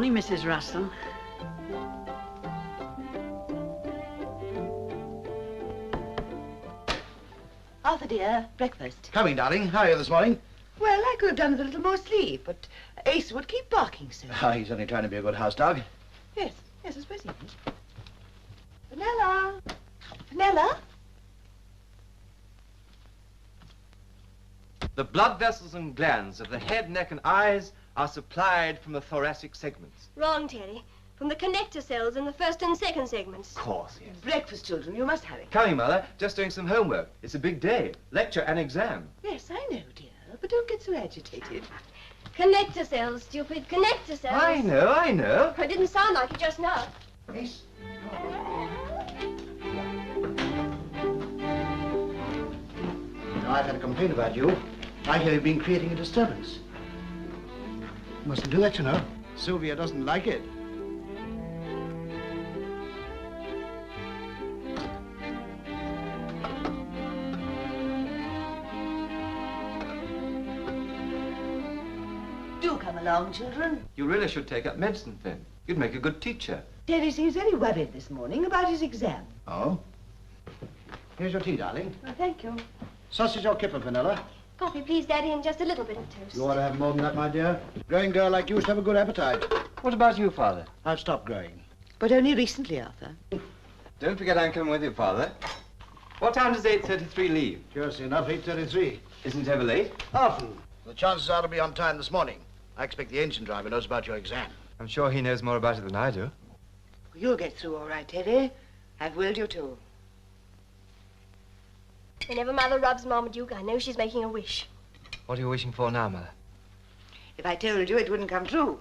morning, Mrs. Russell. Arthur, dear, breakfast. Coming, darling. How are you this morning? Well, I could have done with a little more sleep, but Ace would keep barking so. Oh, he's only trying to be a good house dog. Yes, I suppose he is. Vanilla! Vanilla? The blood vessels and glands of the head, neck, and eyes are supplied from the thoracic segments. Wrong, Terry. From the connector cells in the first and second segments. Of course, yes. Breakfast, children, you must hurry. Coming, Mother. Just doing some homework. It's a big day. Lecture and exam. Yes, I know, dear, but don't get so agitated. Connector cells, stupid. Connector cells. I know. It didn't sound like it just now. Ace. I've had a complaint about you. I hear you've been creating a disturbance. You mustn't do that, you know. Sylvia doesn't like it. Do come along, children. You really should take up medicine, Finn. You'd make a good teacher. Terry seems very worried this morning about his exam. Oh? Here's your tea, darling. Oh, thank you. Sausage or kipper, Vanilla? Coffee, please, Daddy, and just a little bit of toast. You ought to have more than that, my dear. Growing girl like you should have a good appetite. What about you, Father? I've stopped growing. But only recently, Arthur. Don't forget I'm coming with you, Father. What time does 8:33 leave? Curiously enough, 8:33. Isn't it ever late? Often. The chances are to be on time this morning. I expect the engine driver knows about your exam. I'm sure he knows more about it than I do. You'll get through all right, Terry. I've willed you to. Whenever Mother rubs Marmaduke, I know she's making a wish. What are you wishing for now, Mother? If I told you, it wouldn't come true.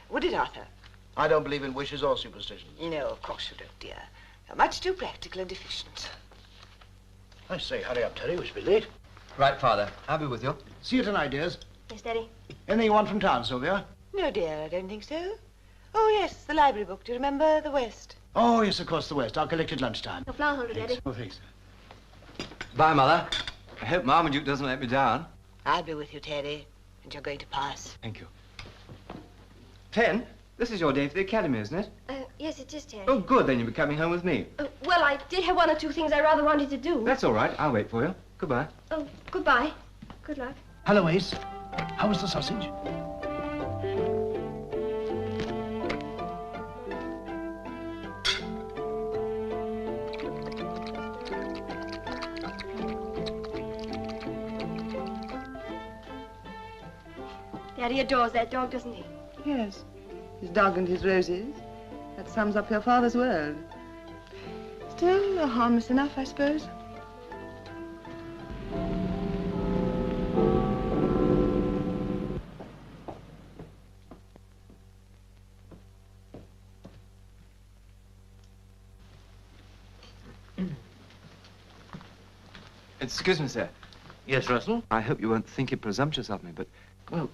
Would it, Arthur? I don't believe in wishes or superstitions. No, of course you don't, dear. You're much too practical and efficient. I say, hurry up, Terry. We should be late. Right, Father. I'll be with you. See you tonight, dears. Yes, Daddy. Anything you want from town, Sylvia? No, dear, I don't think so. Oh, yes, the library book. Do you remember the West? Oh, yes, of course, the West. I'll collect at lunchtime. Your flower holder, Daddy. Oh, thanks. Bye, Mother. I hope Marmaduke doesn't let me down. I'll be with you, Terry, and you're going to pass. Thank you. Pen, this is your day for the academy, isn't it? Yes, it is, Terry. Oh, good. Then you'll be coming home with me. Well, I did have one or two things I rather wanted to do. That's all right. I'll wait for you. Goodbye. Oh, goodbye. Good luck. Hello, Ace. How was the sausage? Daddy adores that dog, doesn't he? Yes, his dog and his roses. That sums up your father's world. Still, harmless enough, I suppose. Excuse me, sir. Yes, Russell? I hope you won't think it presumptuous of me, but, well,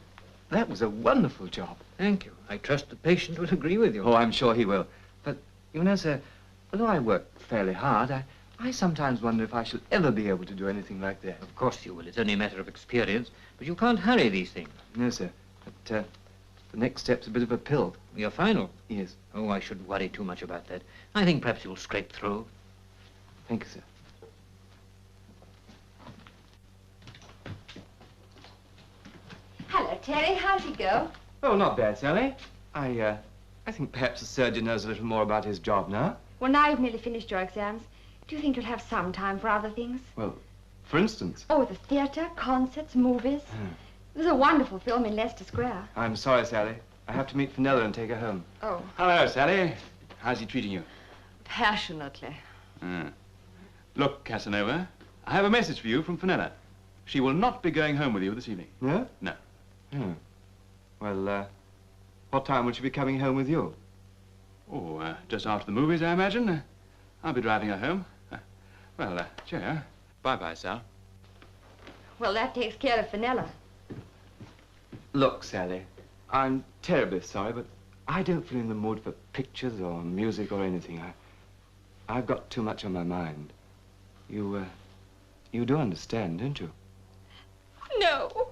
that was a wonderful job. Thank you. I trust the patient will agree with you. Oh, I'm sure he will. But, you know, sir, although I work fairly hard, I sometimes wonder if I shall ever be able to do anything like that. Of course you will. It's only a matter of experience. But you can't hurry these things. No, sir. But, the next step's a bit of a pill. Your final? Yes. Oh, I shouldn't worry too much about that. I think perhaps you'll scrape through. Thank you, sir. Hello, Terry. How'd he go? Oh, not bad, Sally. I think perhaps the surgeon knows a little more about his job now. Well, now you've nearly finished your exams, do you think you'll have some time for other things? Well, for instance? Oh, the theatre, concerts, movies. There's a wonderful film in Leicester Square. I'm sorry, Sally. I have to meet Fenella and take her home. Oh. Hello, Sally. How's he treating you? Passionately. Look, Casanova, I have a message for you from Fenella. She will not be going home with you this evening. No? No. Well, what time will she be coming home with you? Oh, just after the movies, I imagine. I'll be driving her home. Well, cheerio. Bye-bye, Sal. Well, that takes care of Fenella. Look, Sally, I'm terribly sorry, but I don't feel in the mood for pictures or music or anything. I've got too much on my mind. You do understand, don't you? No.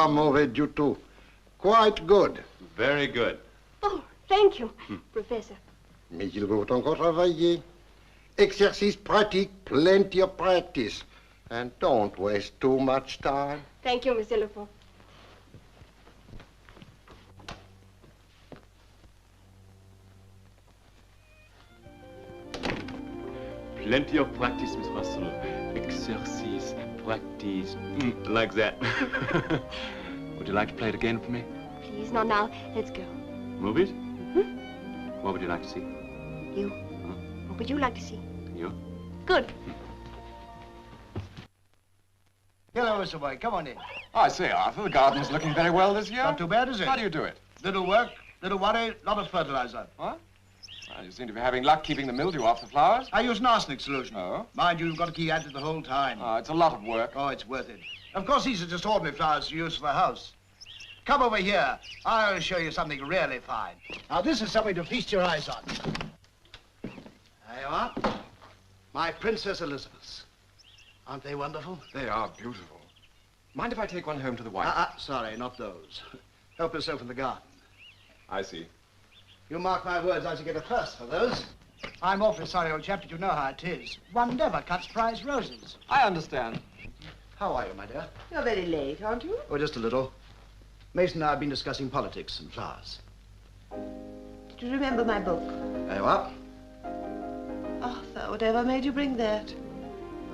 pas mauvais du tout. Quite good. Very good. Oh, thank you, Professor. Mais il faut encore travailler. Exercice pratique, plenty of practice. And don't waste too much time. Thank you, Monsieur Lefort. Plenty of practice, Miss Russell. Exercise, practice, like that. Would you like to play it again for me? Please, not now. Let's go. Movies? What would you like to see? You. Huh? What would you like to see? You? Good. Hello, Mr. White. Come on in. I say, Arthur, the garden's looking very well this year. Not too bad, is it? How do you do it? Little work, little worry, lot of fertilizer. What? Well, you seem to be having luck keeping the mildew off the flowers. I use an arsenic solution. Oh? Mind you, you've got to keep at it the whole time. Oh, it's a lot of work. Oh, it's worth it. Of course, these are just ordinary flowers to use for the house. Come over here. I'll show you something really fine. Now, this is something to feast your eyes on. There you are. My Princess Elizabeths. Aren't they wonderful? They are beautiful. Mind if I take one home to the wife? Sorry, not those. Help yourself in the garden. I see. You mark my words, I shall get a thirst for those. I'm awfully sorry, old chap, but you know how it is. One never cuts prize roses. I understand. How are you, my dear? You're very late, aren't you? Oh, just a little. Mason and I have been discussing politics and flowers. Do you remember my book? There you are. Arthur, whatever made you bring that?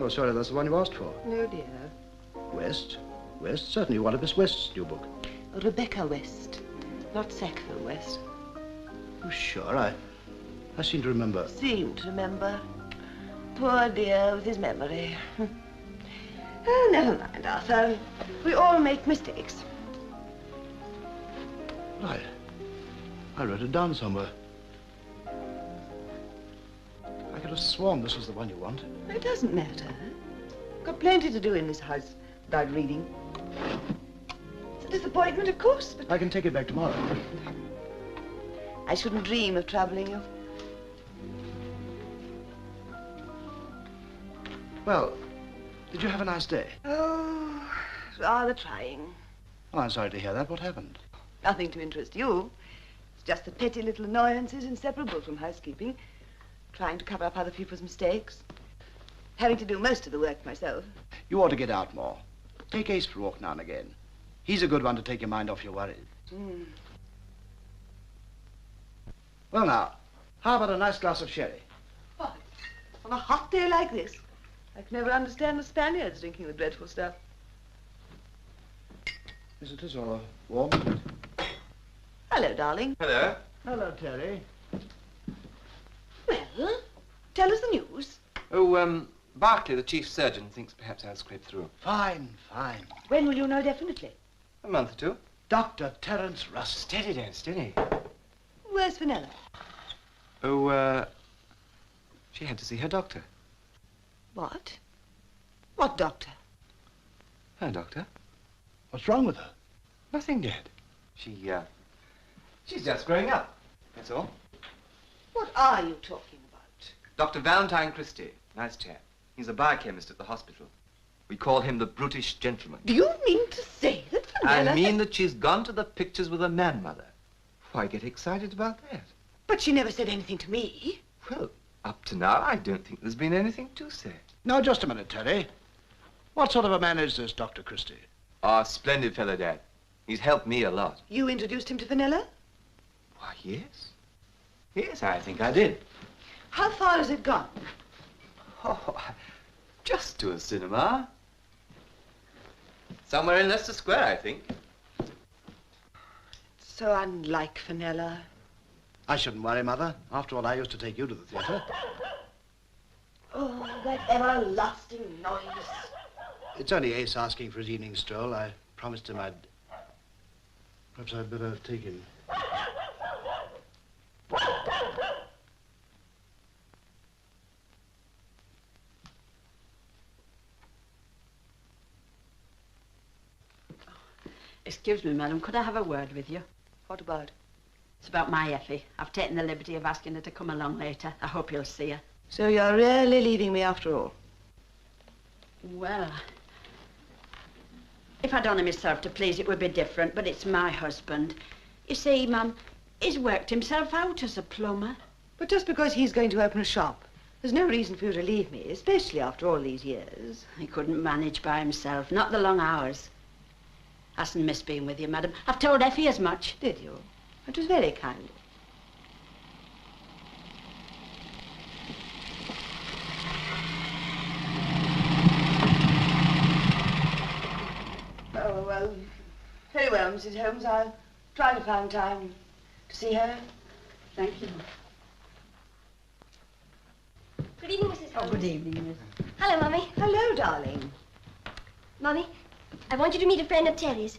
Oh, sorry, that's the one you asked for. No, dear. West? West? Certainly, you want Miss West's new book. Rebecca West, not Sackville West. Oh, sure, I seem to remember. Seem to remember. Poor dear with his memory. Oh, never mind, Arthur. We all make mistakes. Right. I wrote it down somewhere. I could have sworn this was the one you want. It doesn't matter. Got plenty to do in this house without reading. It's a disappointment, of course, but I can take it back tomorrow. I shouldn't dream of troubling you. Well, did you have a nice day? Oh, rather trying. Oh, I'm sorry to hear that. What happened? Nothing to interest you. It's just the petty little annoyances inseparable from housekeeping. Trying to cover up other people's mistakes. Having to do most of the work myself. You ought to get out more. Take Ace for a walk now and again. He's a good one to take your mind off your worries. Well, now, how about a nice glass of sherry? Why, on a hot day like this, I can never understand the Spaniards drinking the dreadful stuff. Yes, it is rather warm. Hello, darling. Hello. Hello, Terry. Well, tell us the news. Oh, Barclay, the chief surgeon, thinks perhaps I'll scrape through. Fine, fine. When will you know definitely? A month or two. Dr. Terence Russ. Steady, Dad, steady. Where's Fenella? Oh, she had to see her doctor. What? What doctor? Her doctor? What's wrong with her? Nothing, Dad. She's just growing up. That's all. What are you talking about? Dr. Valentine Christie. Nice chap. He's a biochemist at the hospital. We call him the brutish gentleman. Do you mean to say that Fenella... I mean that she's gone to the pictures with a man-mother. Why get excited about that? But she never said anything to me. Well, up to now, I don't think there's been anything to say. Now, just a minute, Terry. What sort of a man is this Dr. Christie? Oh, splendid fellow, Dad. He's helped me a lot. You introduced him to Fenella? Why, yes. Yes, I think I did. How far has it gone? Oh, just to a cinema. Somewhere in Leicester Square, I think. So unlike Fenella. I shouldn't worry, Mother. After all, I used to take you to the theatre. Oh, that everlasting noise. It's only Ace asking for his evening stroll. I promised him I'd... Perhaps I'd better take him. Excuse me, madam, could I have a word with you? What about? It's about my Effie. I've taken the liberty of asking her to come along later. I hope you'll see her. So you're really leaving me after all? Well, If I'd done it myself to please, it would be different, but it's my husband. You see, Mum, he's worked himself out as a plumber. But just because he's going to open a shop, there's no reason for you to leave me, especially after all these years. He couldn't manage by himself, not the long hours. Hasn't missed being with you, madam. I've told Effie as much. Did you? It was very kind. Oh, well, very well, Mrs. Holmes. I'll try to find time to see her. Thank you. Good evening, Mrs. Holmes. Oh, good evening, Miss. Hello, Mummy. Hello, darling. Mummy, I want you to meet a friend of Terry's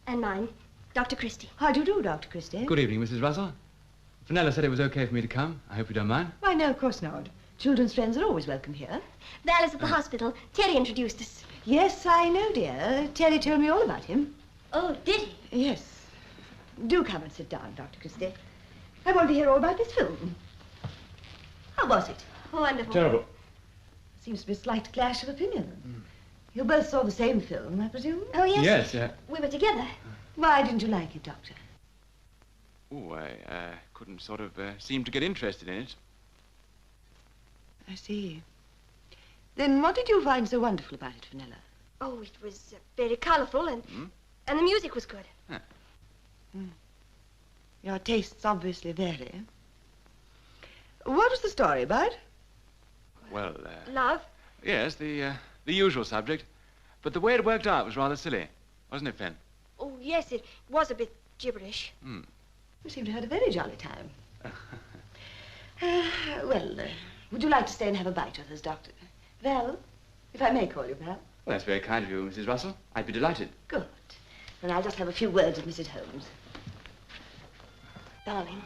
and mine, Dr. Christie. How do you do, Dr. Christie? Good evening, Mrs. Russell. Fenella said it was okay for me to come. I hope you don't mind. Why, no, of course not. Children's friends are always welcome here. Val is at the hospital. Terry introduced us. Yes, I know, dear. Terry told me all about him. Oh, did he? Yes. Do come and sit down, Dr. Christie. I want to hear all about this film. How was it? Wonderful. Terrible. Seems to be a slight clash of opinion. You both saw the same film, I presume? Oh, yes. Yes, yeah. We were together. Why didn't you like it, Doctor? Oh, I couldn't sort of seem to get interested in it. I see. Then what did you find so wonderful about it, Fenella? Oh, it was very colourful and the music was good. Huh. Your tastes obviously vary. What was the story about? Well, Love? yes, the usual subject. But the way it worked out was rather silly, wasn't it, Fen? Oh, yes, it was a bit gibberish. You seem to have had a very jolly time. Well, would you like to stay and have a bite with us, Doctor? Val, if I may call you Val. Well, that's very kind of you, Mrs. Russell. I'd be delighted. Good. Then I'll just have a few words with Mrs. Holmes. Darling.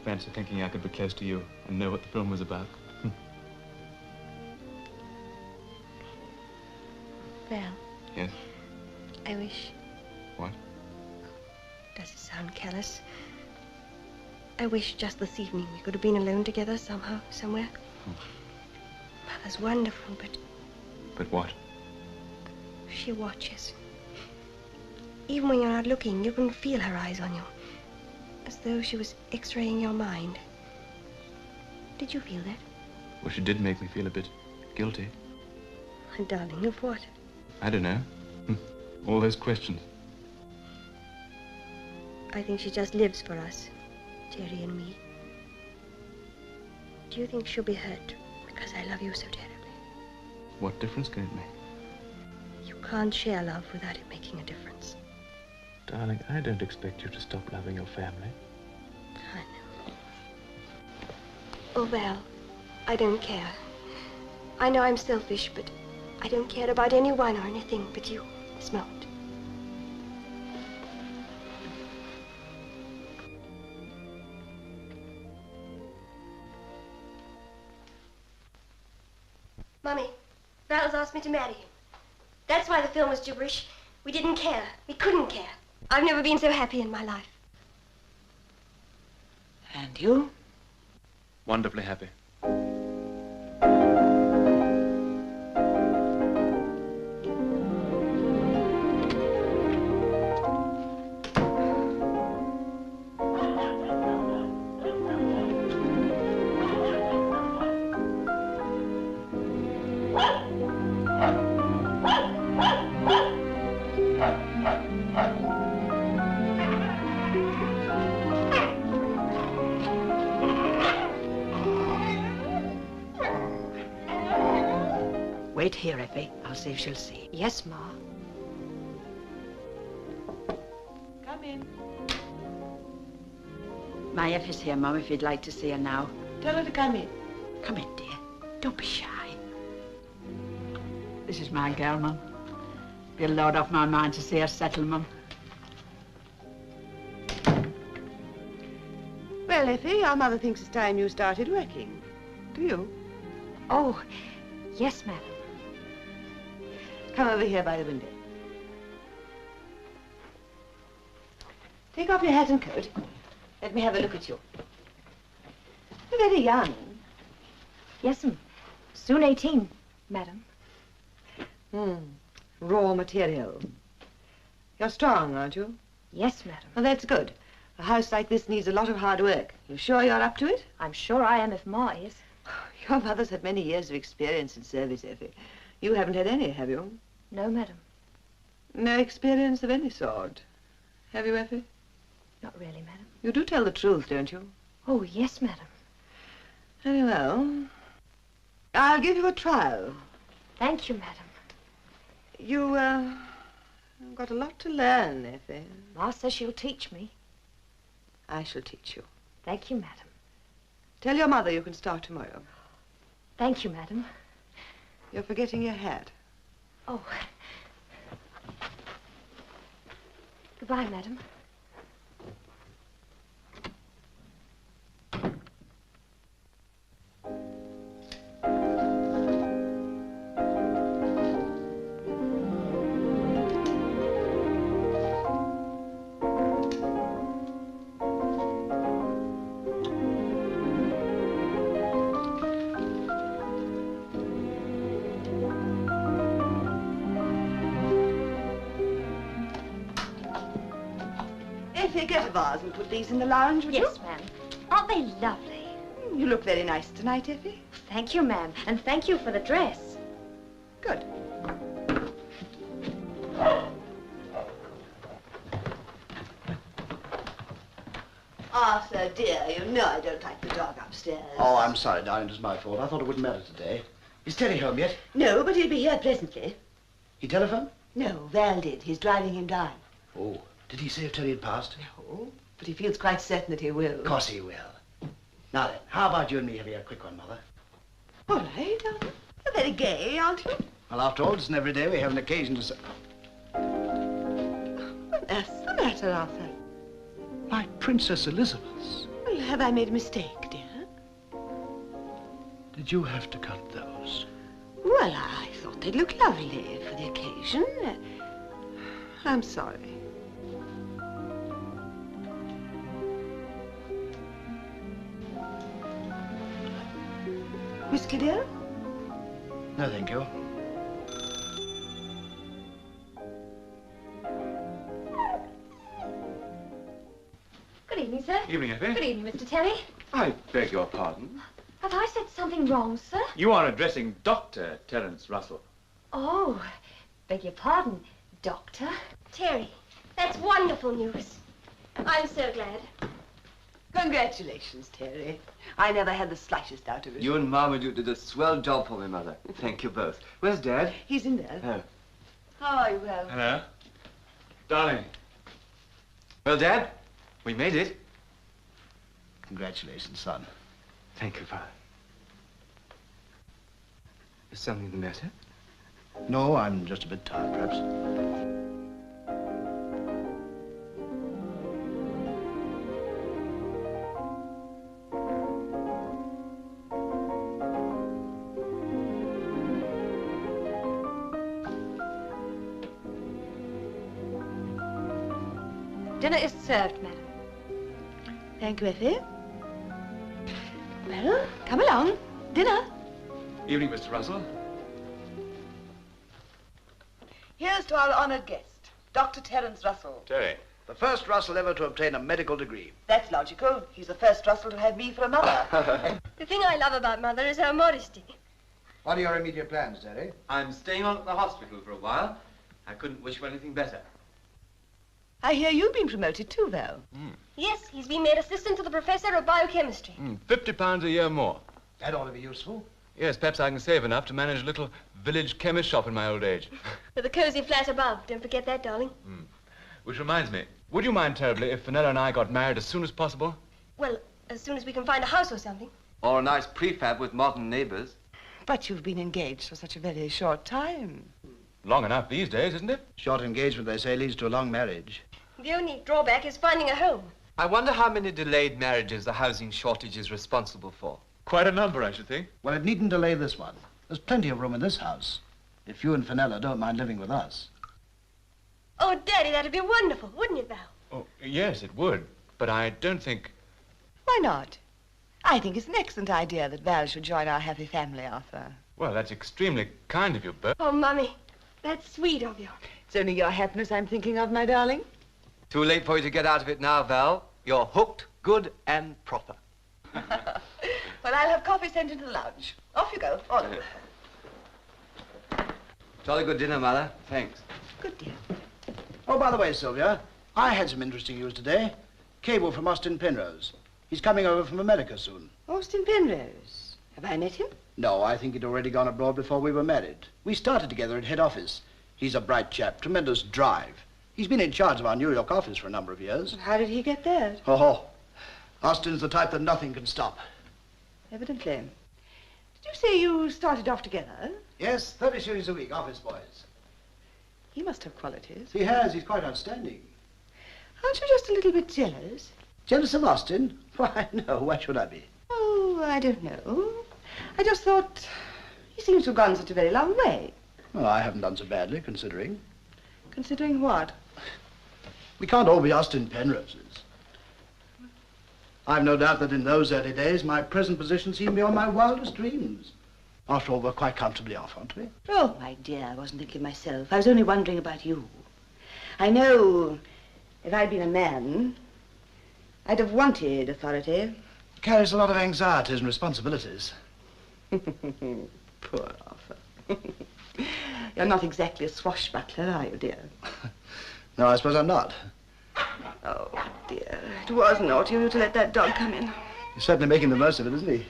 Fancy thinking I could be close to you and know what the film was about. Val. Yes? I wish... What? Does it sound callous? I wish just this evening we could have been alone together somehow, somewhere. Mother's wonderful, but... But what? She watches. Even when you're not looking, you can feel her eyes on you. As though she was x-raying your mind. Did you feel that? Well, she did make me feel a bit guilty. My darling, of what? I don't know. All those questions. I think she just lives for us, Terry and me. Do you think she'll be hurt because I love you so terribly? What difference can it make? You can't share love without it making a difference. Darling, I don't expect you to stop loving your family. I know. Oh, Val, I don't care. I know I'm selfish, but I don't care about anyone or anything but you this moment. Mummy, Val's asked me to marry him. That's why the film was gibberish. We didn't care. We couldn't care. I've never been so happy in my life. And you? Wonderfully happy. Wait here, Effie. I'll see if she'll see. Yes, Ma. Come in. My Effie's here, Mum, if you'd like to see her now. Tell her to come in. Come in, dear. Don't be shy. This is my girl, Mum. Be a load off my mind to see her settle, Mum. Well, Effie, our mother thinks it's time you started working. Do you? Oh, yes, madam. Come over here by the window. Take off your hat and coat. Let me have a look at you. You're very young. Yes, soon 18, madam. raw material. You're strong, aren't you? Yes, madam. Well, that's good. A house like this needs a lot of hard work. You sure you're up to it? I'm sure I am if Ma is. Your mother's had many years of experience in service, Effie. You haven't had any, have you? No, madam. No experience of any sort. Have you, Effie? Not really, madam. You do tell the truth, don't you? Oh, yes, madam. Very well. I'll give you a trial. Thank you, madam. You've got a lot to learn, Effie. Ma says she'll teach me. I shall teach you. Thank you, madam. Tell your mother you can start tomorrow. Thank you, madam. You're forgetting your hat. Oh. Goodbye, madam. Effie, get a vase and put these in the lounge, would you? Yes, ma'am. Aren't they lovely? You look very nice tonight, Effie. Thank you, ma'am. And thank you for the dress. Good. Arthur, dear, you know I don't like the dog upstairs. Oh, I'm sorry, darling. It was my fault. I thought it wouldn't matter today. Is Terry home yet? No, but he'll be here presently. He telephoned? No, Val did. He's driving him down. Oh. Did he say if Terry had passed? No, but he feels quite certain that he will. Of course he will. Now then, how about you and me having a quick one, Mother? All right, Arthur. You're very gay, aren't you? Well, after all, it's an every day we have an occasion to say... What's the matter, Arthur? My Princess Elizabeth. Well, have I made a mistake, dear? Did you have to cut those? Well, I thought they'd look lovely for the occasion. I'm sorry. Whiskey, dear? No, thank you. Good evening, sir. Evening, Effie. Good evening, Mr. Terry. I beg your pardon. Have I said something wrong, sir? You are addressing Dr. Terence Russell. Oh, beg your pardon, Doctor. Terry, that's wonderful news. I'm so glad. Congratulations, Terry. I never had the slightest doubt of it. You and Marmaduke did a swell job for me, Mother. Thank you both. Where's Dad? He's in there. Oh. How are you, Val? Hello. Darling. Well, Dad, we made it. Congratulations, son. Thank you, Father. Is something the matter? No, I'm just a bit tired, perhaps. Dinner is served, madam. Thank you, Effie. Well, come along. Dinner. Evening, Mr. Russell. Here's to our honoured guest, Dr. Terence Russell. Terry. The first Russell ever to obtain a medical degree. That's logical. He's the first Russell to have me for a mother. The thing I love about Mother is her modesty. What are your immediate plans, Terry? I'm staying on at the hospital for a while. I couldn't wish for anything better. I hear you've been promoted too, Val. Yes, he's been made assistant to the professor of biochemistry. £50 a year more. That ought to be useful. Yes, perhaps I can save enough to manage a little village chemist shop in my old age. With a cosy flat above. Don't forget that, darling. Which reminds me, would you mind terribly if Fenella and I got married as soon as possible? Well, as soon as we can find a house or something. Or a nice prefab with modern neighbors. But you've been engaged for such a very short time. Long enough these days, isn't it? Short engagement, they say, leads to a long marriage. The only drawback is finding a home. I wonder how many delayed marriages the housing shortage is responsible for. Quite a number, I should think. Well, it needn't delay this one. There's plenty of room in this house. If you and Fenella don't mind living with us. Oh, Daddy, that'd be wonderful, wouldn't it, Val? Oh, yes, it would. But I don't think... Why not? I think it's an excellent idea that Val should join our happy family, Arthur. Well, that's extremely kind of you, Bert. Oh, Mummy, That's sweet of you. It's only your happiness I'm thinking of, my darling. Too late for you to get out of it now, Val. You're hooked, good and proper. Well, I'll have coffee sent into the lounge. Off you go, all of you. Jolly good dinner, Mother. Thanks. Good dear. Oh, by the way, Sylvia, I had some interesting news today. Cable from Austin Penrose. He's coming over from America soon. Austin Penrose. Have I met him? No, I think he'd already gone abroad before we were married. We started together at head office. He's a bright chap, tremendous drive. He's been in charge of our New York office for a number of years. How did he get that? Oh, Austin's the type that nothing can stop. Evidently. Did you say you started off together? Yes, 30 shillings a week, office boys. He must have qualities. He has. He's quite outstanding. Aren't you just a little bit jealous? Jealous of Austin? Why, no. Why should I be? Oh, I don't know. I just thought he seems to have gone such a very long way. Well, I haven't done so badly, considering. Considering what? We can't all be Austin Penroses. I've no doubt that in those early days, my present position seemed beyond my wildest dreams. After all, we're quite comfortably off, aren't we? Oh, my dear, I wasn't thinking of myself. I was only wondering about you. I know if I'd been a man, I'd have wanted authority. Carries a lot of anxieties and responsibilities. Poor Arthur. You're not exactly a swashbuckler, are you, dear? No, I suppose I'm not. Oh, dear. It was naughty of you to let that dog come in. He's certainly making the most of it, isn't he?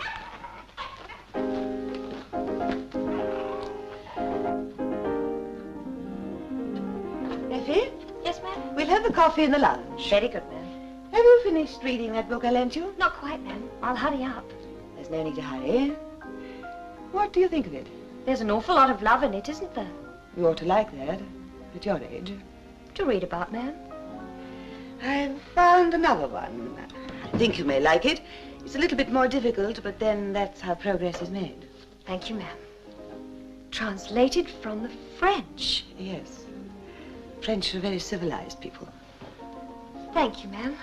Effie? Yes, ma'am? We'll have the coffee in the lounge. Very good, ma'am. Have you finished reading that book I lent you? Not quite, ma'am. I'll hurry up. There's no need to hurry. What do you think of it? There's an awful lot of love in it, isn't there? You ought to like that, at your age. To read about, ma'am. I've found another one. I think you may like it. It's a little bit more difficult, but then that's how progress is made. Thank you, ma'am. Translated from the French. Yes. French are very civilized people. Thank you, ma'am.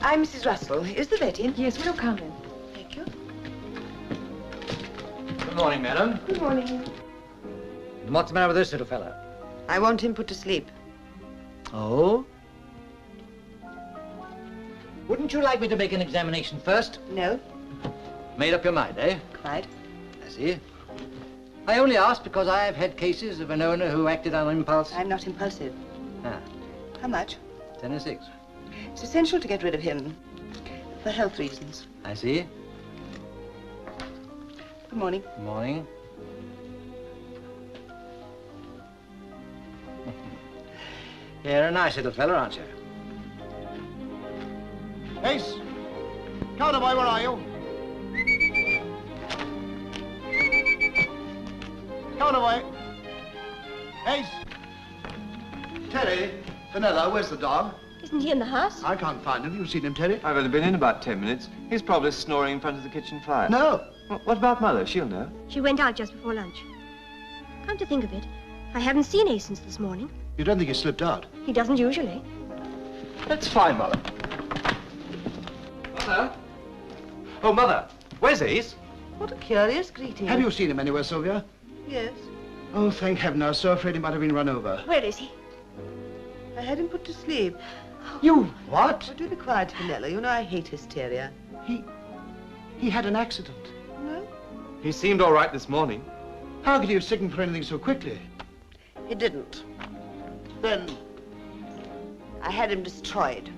I'm Mrs. Russell. Is the vet in? Yes, we'll come in. Thank you. Good morning, madam. Good morning. And what's the matter with this little fella? I want him put to sleep. Oh? Wouldn't you like me to make an examination first? No. Made up your mind, eh? Quite. I see. I only asked because I've had cases of an owner who acted on impulse. I'm not impulsive. Ah. How much? 10 and 6. It's essential to get rid of him. For health reasons. I see. Good morning. Good morning. You're a nice little fella, aren't you? Ace! Counterboy, where are you? Counterboy! Ace! Terry! Vanilla, where's the dog? Isn't he in the house? I can't find him. You've seen him, Terry? I've only been in about 10 minutes. He's probably snoring in front of the kitchen fire. No. What about Mother? She'll know. She went out just before lunch. Come to think of it, I haven't seen Ace since this morning. You don't think he slipped out? He doesn't usually. That's fine, Mother. Mother? Oh, Mother, where's Ace? What a curious greeting. Have you seen him anywhere, Sylvia? Yes. Oh, thank heaven. I was so afraid he might have been run over. Where is he? I had him put to sleep. You what? Oh, do be quiet, Vanilla. You know I hate hysteria. He had an accident. No? He seemed all right this morning. How could he have sickened for anything so quickly? He didn't. Then I had him destroyed.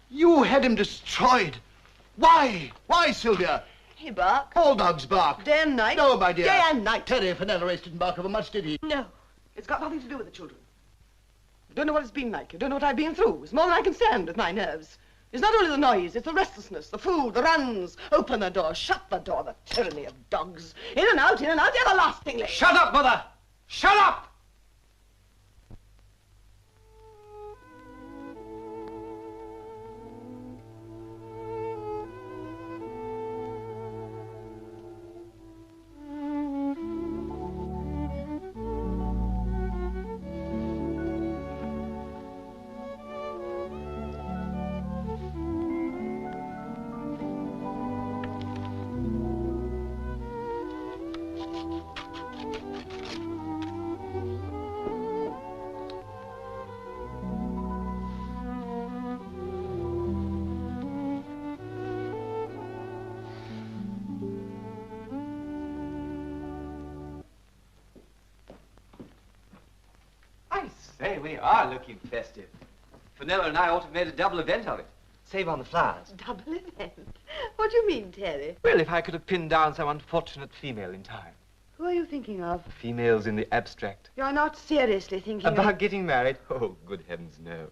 you had him destroyed. Why? Why, Sylvia? He barked. All dogs bark. Day and night. No, my dear. Day and night. Terry Fenella Race didn't bark over much, did he? No. It's got nothing to do with the children. You don't know what it's been like. You don't know what I've been through. It's more than I can stand with my nerves. It's not only the noise, it's the restlessness, the food, the runs. Open the door, shut the door, the tyranny of dogs. In and out, everlastingly. Shut up, Mother! Shut up! Say, we are looking festive. Fenella and I ought to have made a double event of it. Save on the flowers. Double event? What do you mean, Terry? Well, if I could have pinned down some unfortunate female in time. Who are you thinking of? Females in the abstract. You're not seriously thinking About getting married? Oh, good heavens, no.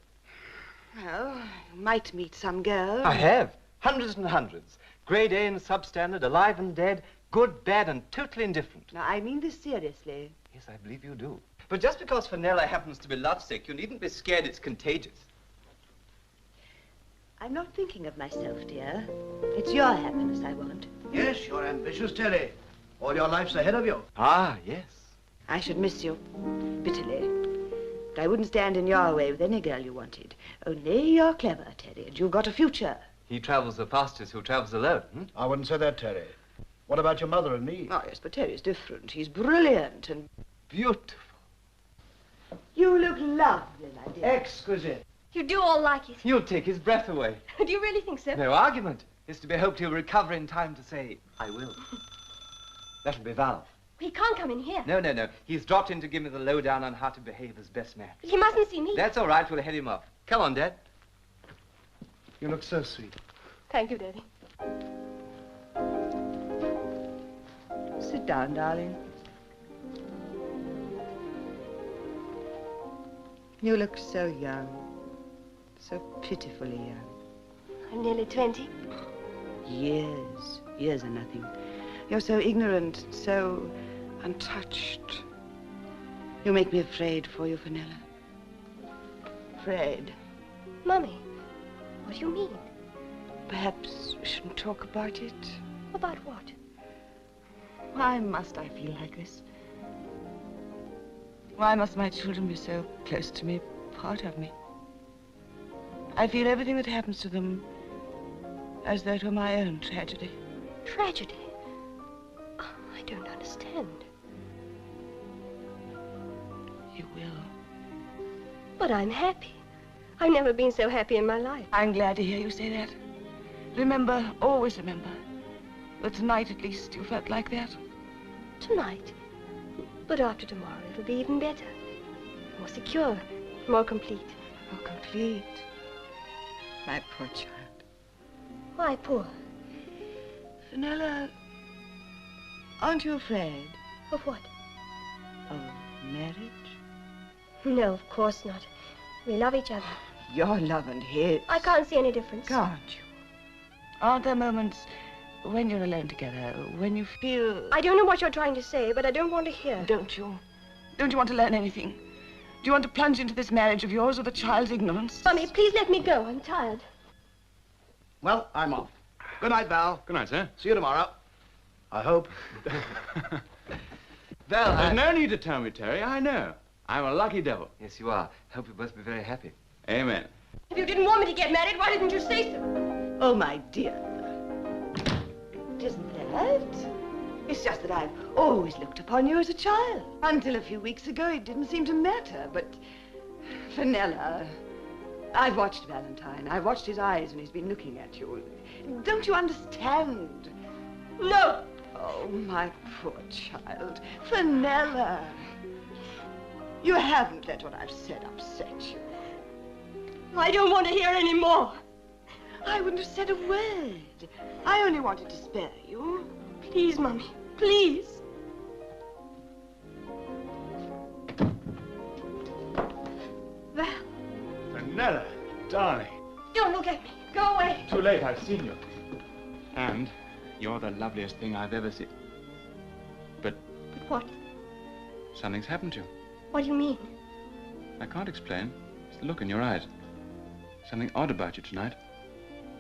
Well, you might meet some girl. I have. Hundreds and hundreds. Grade A and substandard, alive and dead, good, bad, and totally indifferent. Now, I mean this seriously. Yes, I believe you do. But just because Fenella happens to be lovesick, you needn't be scared it's contagious. I'm not thinking of myself, dear. It's your happiness I want. Yes, you're ambitious, Terry. All your life's ahead of you. Ah, yes. I should miss you bitterly. But I wouldn't stand in your way with any girl you wanted. Only you're clever, Terry, and you've got a future. He travels the fastest who travels alone. I wouldn't say that, Terry. What about your mother and me? Oh, yes, but Terry's different. He's brilliant and beautiful. You look lovely, my dear. Exquisite. You do all like it. You'll take his breath away. Do you really think so? No argument. It's to be hoped he'll recover in time to say, I will. That'll be Val. He can't come in here. No, no, no. He's dropped in to give me the lowdown on how to behave as best man. But he mustn't see me. That's all right. We'll head him off. Come on, Dad. You look so sweet. Thank you, Daddy. Sit down, darling. You look so young. So pitifully young. I'm nearly 20. Years. Years are nothing. You're so ignorant, so untouched. You make me afraid for you, Fenella. Afraid. Mummy, what do you mean? Perhaps we shouldn't talk about it. About what? Why must I feel like this? Why must my children be so close to me, part of me? I feel everything that happens to them as though it were my own tragedy. Tragedy? Oh, I don't understand. You will. But I'm happy. I've never been so happy in my life. I'm glad to hear you say that. Remember, always remember, that tonight at least you felt like that. Tonight? But after tomorrow it'll be even better. More secure, more complete. More complete? My poor child. Why poor? Fenella, aren't you afraid? Of what? Of marriage? No, of course not. We love each other. Your love and his. I can't see any difference. Can't you? Aren't there moments when you're alone together, when you feel... I don't know what you're trying to say, but I don't want to hear. Don't you? Don't you want to learn anything? Do you want to plunge into this marriage of yours with a child's ignorance? Mummy, please let me go. I'm tired. Well, I'm off. Good night, Val. Good night, sir. See you tomorrow. I hope. Val, There's no need to tell me, Terry. I know. I'm a lucky devil. Yes, you are. Hope you both be very happy. Amen. If you didn't want me to get married, why didn't you say so? Oh, my dear. It isn't that. It's just that I've always looked upon you as a child. Until a few weeks ago, it didn't seem to matter. But, Fenella, I've watched Valentine. I've watched his eyes when he's been looking at you. Don't you understand? No. Oh, my poor child. Fenella. You haven't let what I've said upset you. I don't want to hear any more. I wouldn't have said a word. I only wanted to spare you. Please, Mummy, please. Val. Fenella, darling. Don't look at me. Go too late. I've seen you. And you're the loveliest thing I've ever seen. But What? something's happened to you. What do you mean? I can't explain. It's the look in your eyes. Something odd about you tonight.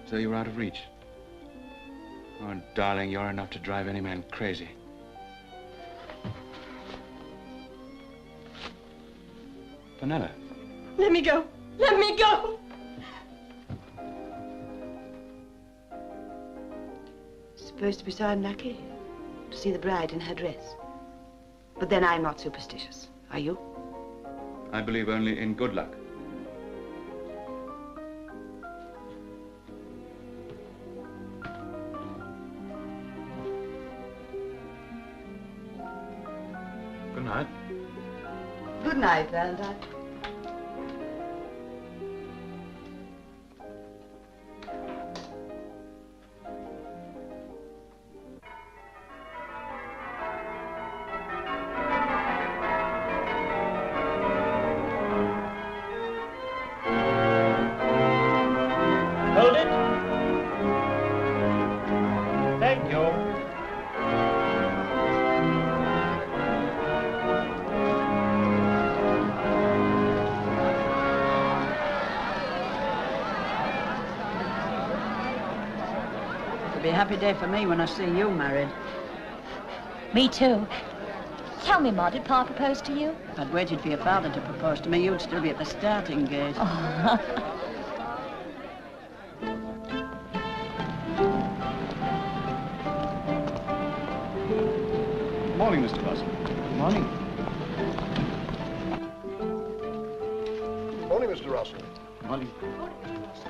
As though you were out of reach. Oh, darling, you're enough to drive any man crazy. Fenella. Let me go. Let me go. Supposed to be so unlucky to see the bride in her dress. But then I'm not superstitious. Are you? I believe only in good luck. Good night. Good night, Valentine. Hold it. Thank you. It'll be a happy day for me when I see you married. Me too. Tell me, Ma, did Pa propose to you? If I'd waited for your father to propose to me, you'd still be at the starting gate. Oh. Good morning, Mr. Russell. Good morning. Morning, Mr. Russell. Good morning.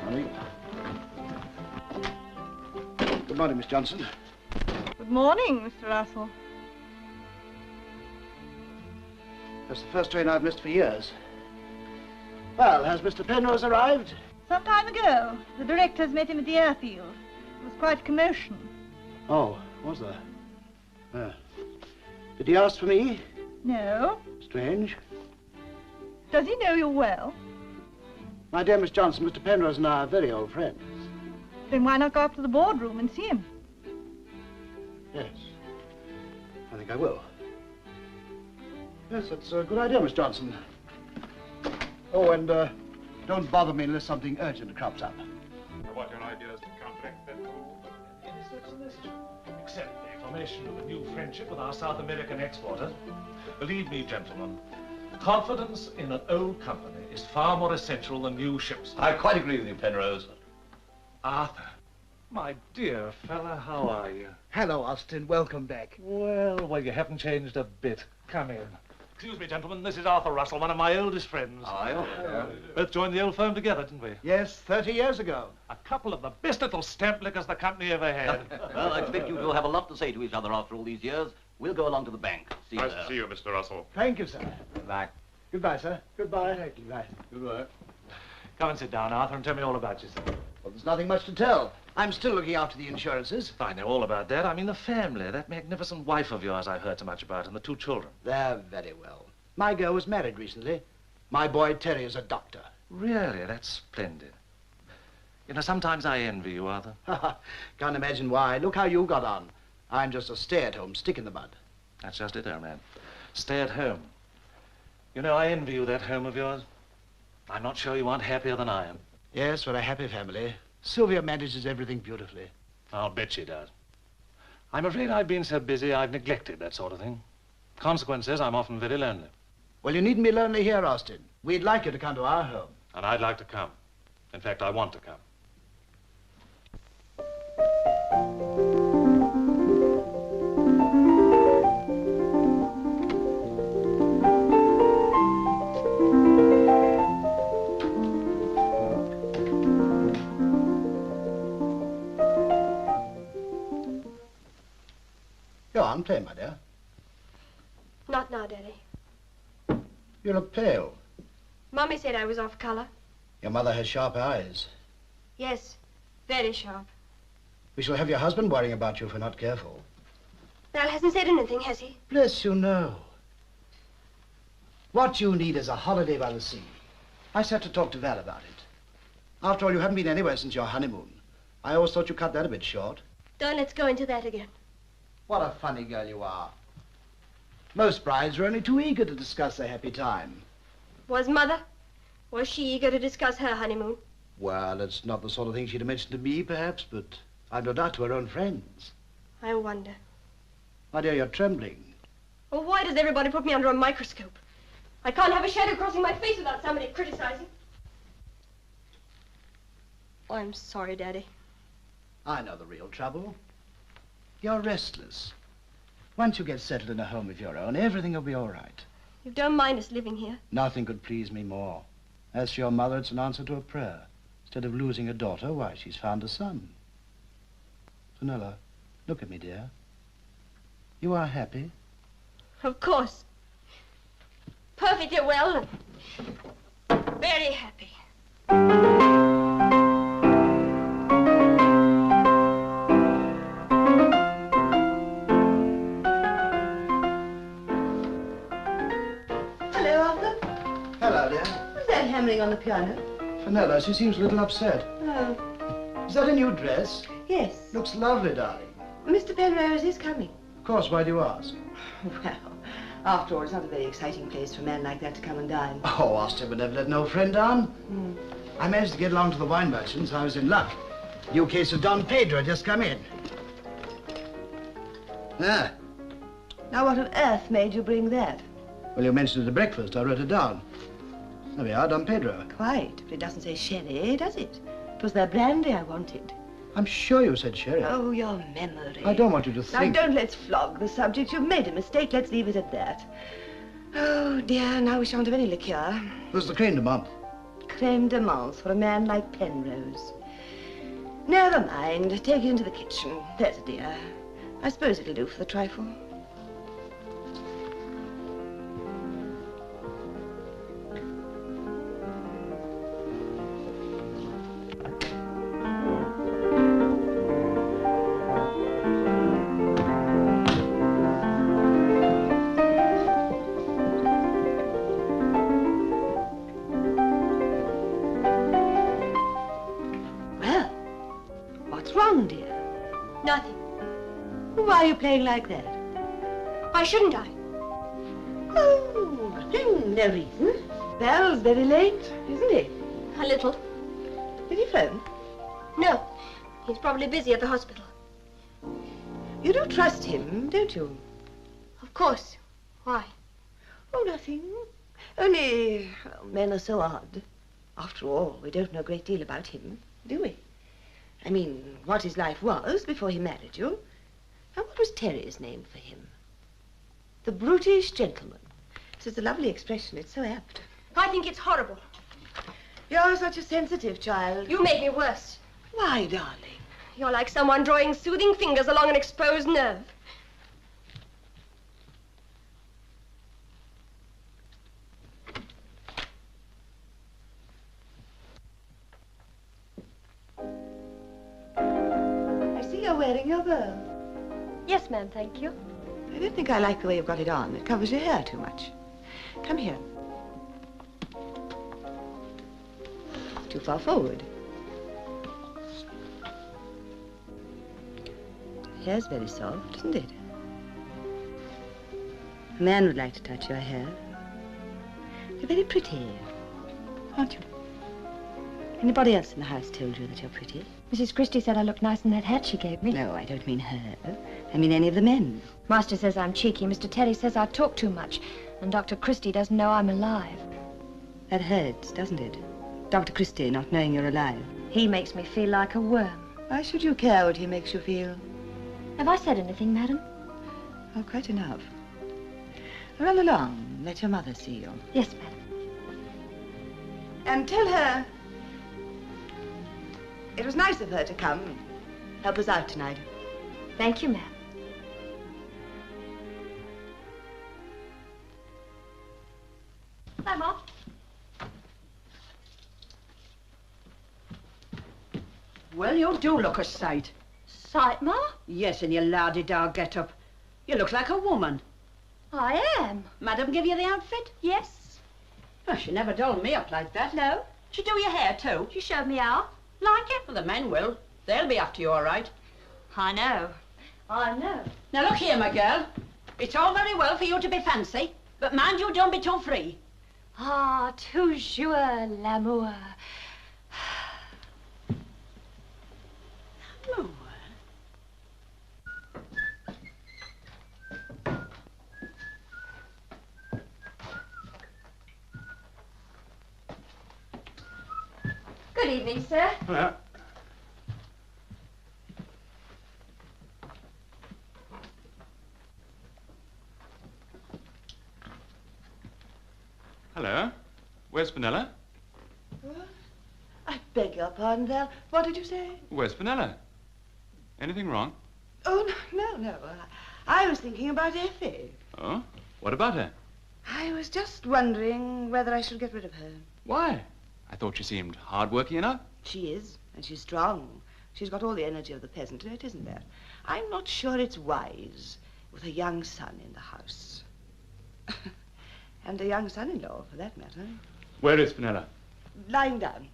Morning. Good morning, Miss Johnson. Good morning, Mr. Russell. That's the first train I've missed for years. Well, has Mr. Penrose arrived? Some time ago, the directors met him at the airfield. It was quite a commotion. Oh, was there? Did he ask for me? No. Strange. Does he know you well? My dear Miss Johnson, Mr. Penrose and I are very old friends. Then why not go up to the boardroom and see him? Yes. I think I will. Yes, that's a good idea, Miss Johnson. Oh, and don't bother me unless something urgent crops up. What your ideas to counteract that rule? Any steps necessary, except the formation of a new friendship with our South American exporter. Believe me, gentlemen, confidence in an old company is far more essential than new ships. I quite agree with you, Penrose. Arthur, my dear fella, how are you? Hello, Austin. Welcome back. Well, you haven't changed a bit. Come in. Excuse me, gentlemen, this is Arthur Russell, one of my oldest friends. Both joined the old firm together, didn't we? Yes, 30 years ago. A couple of the best little stamp lickers the company ever had. Well, I expect you two will have a lot to say to each other after all these years. We'll go along to the bank. See you Nice there. to see you, Mr. Russell. Thank you, sir. Goodbye. Goodbye, sir. Goodbye. Thank you. Goodbye. Goodbye. Come and sit down, Arthur, and tell me all about yourself. Well, there's nothing much to tell. I'm still looking after the insurances. I know all about that. I mean the family, that magnificent wife of yours I've heard so much about, and the two children. They're very well. My girl was married recently. My boy Terry is a doctor. Really? That's splendid. You know, sometimes I envy you, Arthur. Can't imagine why. Look how you got on. I'm just a stay-at-home stick in the mud. That's just it, old man. Stay at home. You know, I envy you that home of yours. I'm not sure you aren't happier than I am. Yes, we're a happy family. Sylvia manages everything beautifully. I'll bet she does. I'm afraid I've been so busy I've neglected that sort of thing. Consequence is I'm often very lonely. Well, you needn't be lonely here, Austin. We'd like you to come to our home. And I'd like to come. In fact, I want to come. Go on, play, my dear. Not now, Daddy. You look pale. Mommy said I was off color. Your mother has sharp eyes. Yes, very sharp. We shall have your husband worrying about you if we're not careful. Val hasn't said anything, has he? Bless you, no. What you need is a holiday by the sea. I set to talk to Val about it. After all, you haven't been anywhere since your honeymoon. I always thought you cut that a bit short. Don't let's go into that again. What a funny girl you are. Most brides are only too eager to discuss their happy time. Was Mother? Was she eager to discuss her honeymoon? Well, it's not the sort of thing she'd have mentioned to me, perhaps, but I've no doubt to her own friends. I wonder. My dear, you're trembling. Well, why does everybody put me under a microscope? I can't have a shadow crossing my face without somebody criticizing. Oh, I'm sorry, Daddy. I know the real trouble. You're restless. Once you get settled in a home of your own, everything will be all right. You don't mind us living here? Nothing could please me more. As for your mother, it's an answer to a prayer. Instead of losing a daughter, why, she's found a son. Fenella, look at me, dear. You are happy? Of course. Perfectly well. Very happy. Hello, Arthur. Hello, dear. Who's that hammering on the piano? Fenella, she seems a little upset. Oh, Is that a new dress? yes. Looks lovely, darling. Mr. Penrose is coming. Of course, why do you ask? Well, after all, it's not a very exciting place for a man like that to come and dine. Oh, Austin would never let an old friend down. I managed to get along to the wine merchants. I was in luck. New case of Don Pedro had just come in. Ah, Now, what on earth made you bring that? well, you mentioned it at breakfast. I wrote it down. There we are, Don Pedro. Quite, but it doesn't say sherry, does it? It was their brandy I wanted. I'm sure you said sherry. Oh, your memory. I don't want you to Now, think... don't let's flog the subject. You've made a mistake. Let's leave it at that. Oh, dear, now we shan't have any liqueur. There's the creme de menthe. Creme de menthe for a man like Penrose. Never mind. Take it into the kitchen. There's a dear. I suppose it'll do for the trifle. Nothing. Why are you playing like that? Why shouldn't I? Oh, nothing. No reason. Belle's very late, isn't he? A little. Did he phone? No. He's probably busy at the hospital. You do trust him, don't you? Of course. Why? Oh, nothing. Only, well, men are so odd. After all, we don't know a great deal about him, do we? I mean, what his life was before he married you. And what was Terry's name for him? The brutish gentleman. It's a lovely expression. It's so apt. I think it's horrible. You're such a sensitive child. You make me worse. Why, darling? You're like someone drawing soothing fingers along an exposed nerve. You're wearing your bow. Yes, ma'am, thank you. I don't think I like the way you've got it on. It covers your hair too much. Come here. Too far forward. Hair's very soft, isn't it? A man would like to touch your hair. You're very pretty, aren't you? Anybody else in the house told you that you're pretty? Mrs. Christie said I looked nice in that hat she gave me. No, I don't mean her. I mean any of the men. Master says I'm cheeky. Mr. Terry says I talk too much. And Dr. Christie doesn't know I'm alive. That hurts, doesn't it? Dr. Christie not knowing you're alive. He makes me feel like a worm. Why should you care what he makes you feel? Have I said anything, madam? Oh, quite enough. Run along. Let your mother see you. Yes, madam. And tell her it was nice of her to come and help us out tonight. Thank you, ma'am. Bye, Mom. Well, you do look a sight. Sight, Ma? Yes, in your la-di-da get-up. You look like a woman. I am. Madam give you the outfit? Yes. Well, she never dolled me up like that. No. She do your hair, too. She showed me how. Like it? Well, the men will. They'll be after you, all right. I know. I know. Now, look here, my girl. It's all very well for you to be fancy, but mind you don't be too free. Ah, toujours l'amour. L'amour? Good evening, sir. Hello. Hello. Where's Fenella? What? I beg your pardon, Val. What did you say? Where's Fenella? Anything wrong? Oh, no. I was thinking about Effie. Oh? What about her? I was just wondering whether I should get rid of her. Why? I thought she seemed hard-working enough. She is, and she's strong. She's got all the energy of the peasant in it, isn't there? I'm not sure it's wise with a young son in the house. And a young son-in-law, for that matter. Where is Fenella? Lying down.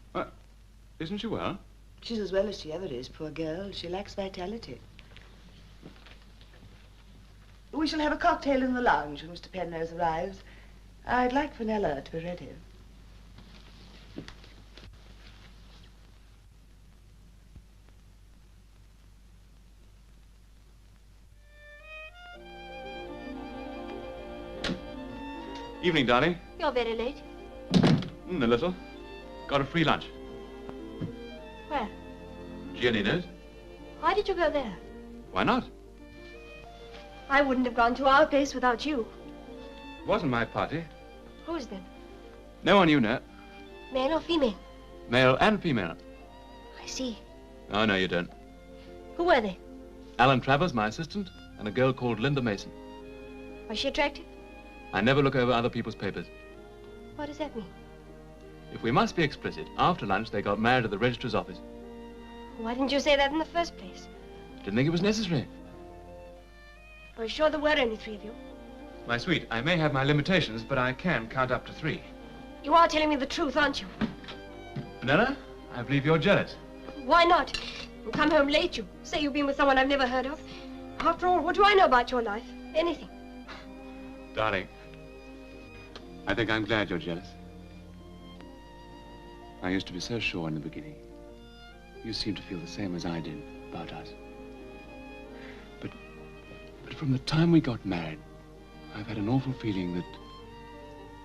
Isn't she well? She's as well as she ever is, poor girl. She lacks vitality. We shall have a cocktail in the lounge when Mr. Penrose arrives. I'd like Fenella to be ready. Evening, darling. You're very late. A little. Got a free lunch. Where? Giannino's. Why did you go there? Why not? I wouldn't have gone to our place without you. It wasn't my party. Whose then? No one you know. Male or female? Male and female. I see. Oh, no, you don't. Who were they? Alan Travers, my assistant, and a girl called Linda Mason. Was she attractive? I never look over other people's papers. What does that mean? If we must be explicit, after lunch they got married at the registrar's office. Why didn't you say that in the first place? Didn't think it was necessary. Are you sure there were only 3 of you? My sweet, I may have my limitations, but I can count up to 3. You are telling me the truth, aren't you? Vanilla, I believe you're jealous. Why not? You come home late, you say you've been with someone I've never heard of. After all, what do I know about your life? Anything. Darling, I think I'm glad you're jealous. I used to be so sure in the beginning. You seem to feel the same as I did about us. But from the time we got married, I've had an awful feeling that,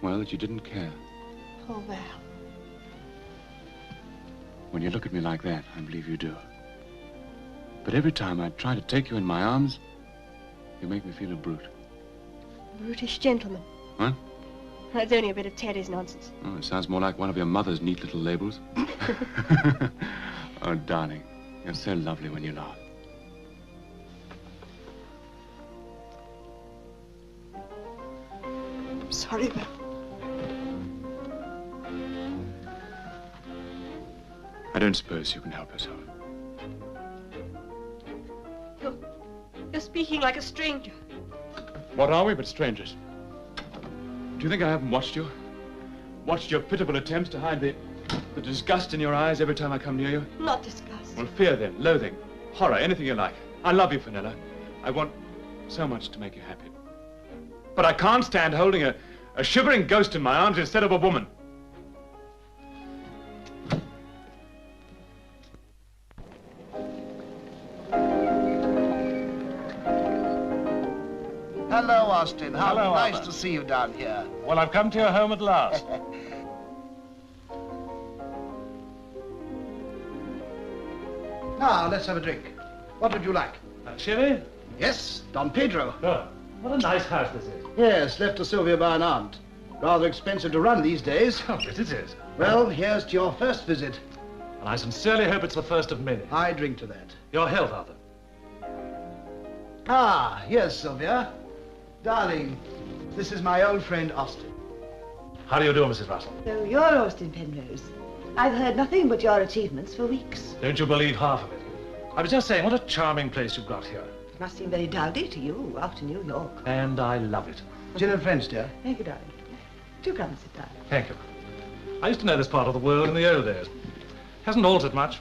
well, that you didn't care. Oh, well. When you look at me like that, I believe you do. But every time I try to take you in my arms, you make me feel a brute. Brutish gentleman. What? That's only a bit of Teddy's nonsense. Oh, it sounds more like one of your mother's neat little labels. Oh, darling, you're so lovely when you laugh. I'm sorry, Val. I don't suppose you can help yourself. You're speaking like a stranger. What are we but strangers? Do you think I haven't watched you? Watched your pitiful attempts to hide the disgust in your eyes every time I come near you? Not disgust. Well, fear then, loathing, horror, anything you like. I love you, Fenella. I want so much to make you happy. But I can't stand holding a shivering ghost in my arms instead of a woman. Hello, Austin. How Hello, nice Albert. to see you down here. Well, I've come to your home at last. Now, let's have a drink. What would you like? Chili? Yes, Don Pedro. Oh, what a nice house this is. Yes, left to Sylvia by an aunt. Rather expensive to run these days. Oh, yes, it is. Well, here's to your first visit. And I sincerely hope it's the first of many. I drink to that. Your health, Arthur. Ah, yes, Sylvia. Darling, this is my old friend, Austin. How do you do, Mrs. Russell? So you're Austin Penrose. I've heard nothing but your achievements for weeks. Don't you believe half of it? I was just saying, what a charming place you've got here. It must seem very dowdy to you after New York. And I love it. Gin and French, dear. Thank you, darling. Do come and sit down. Thank you. I used to know this part of the world in the old days. Hasn't altered much.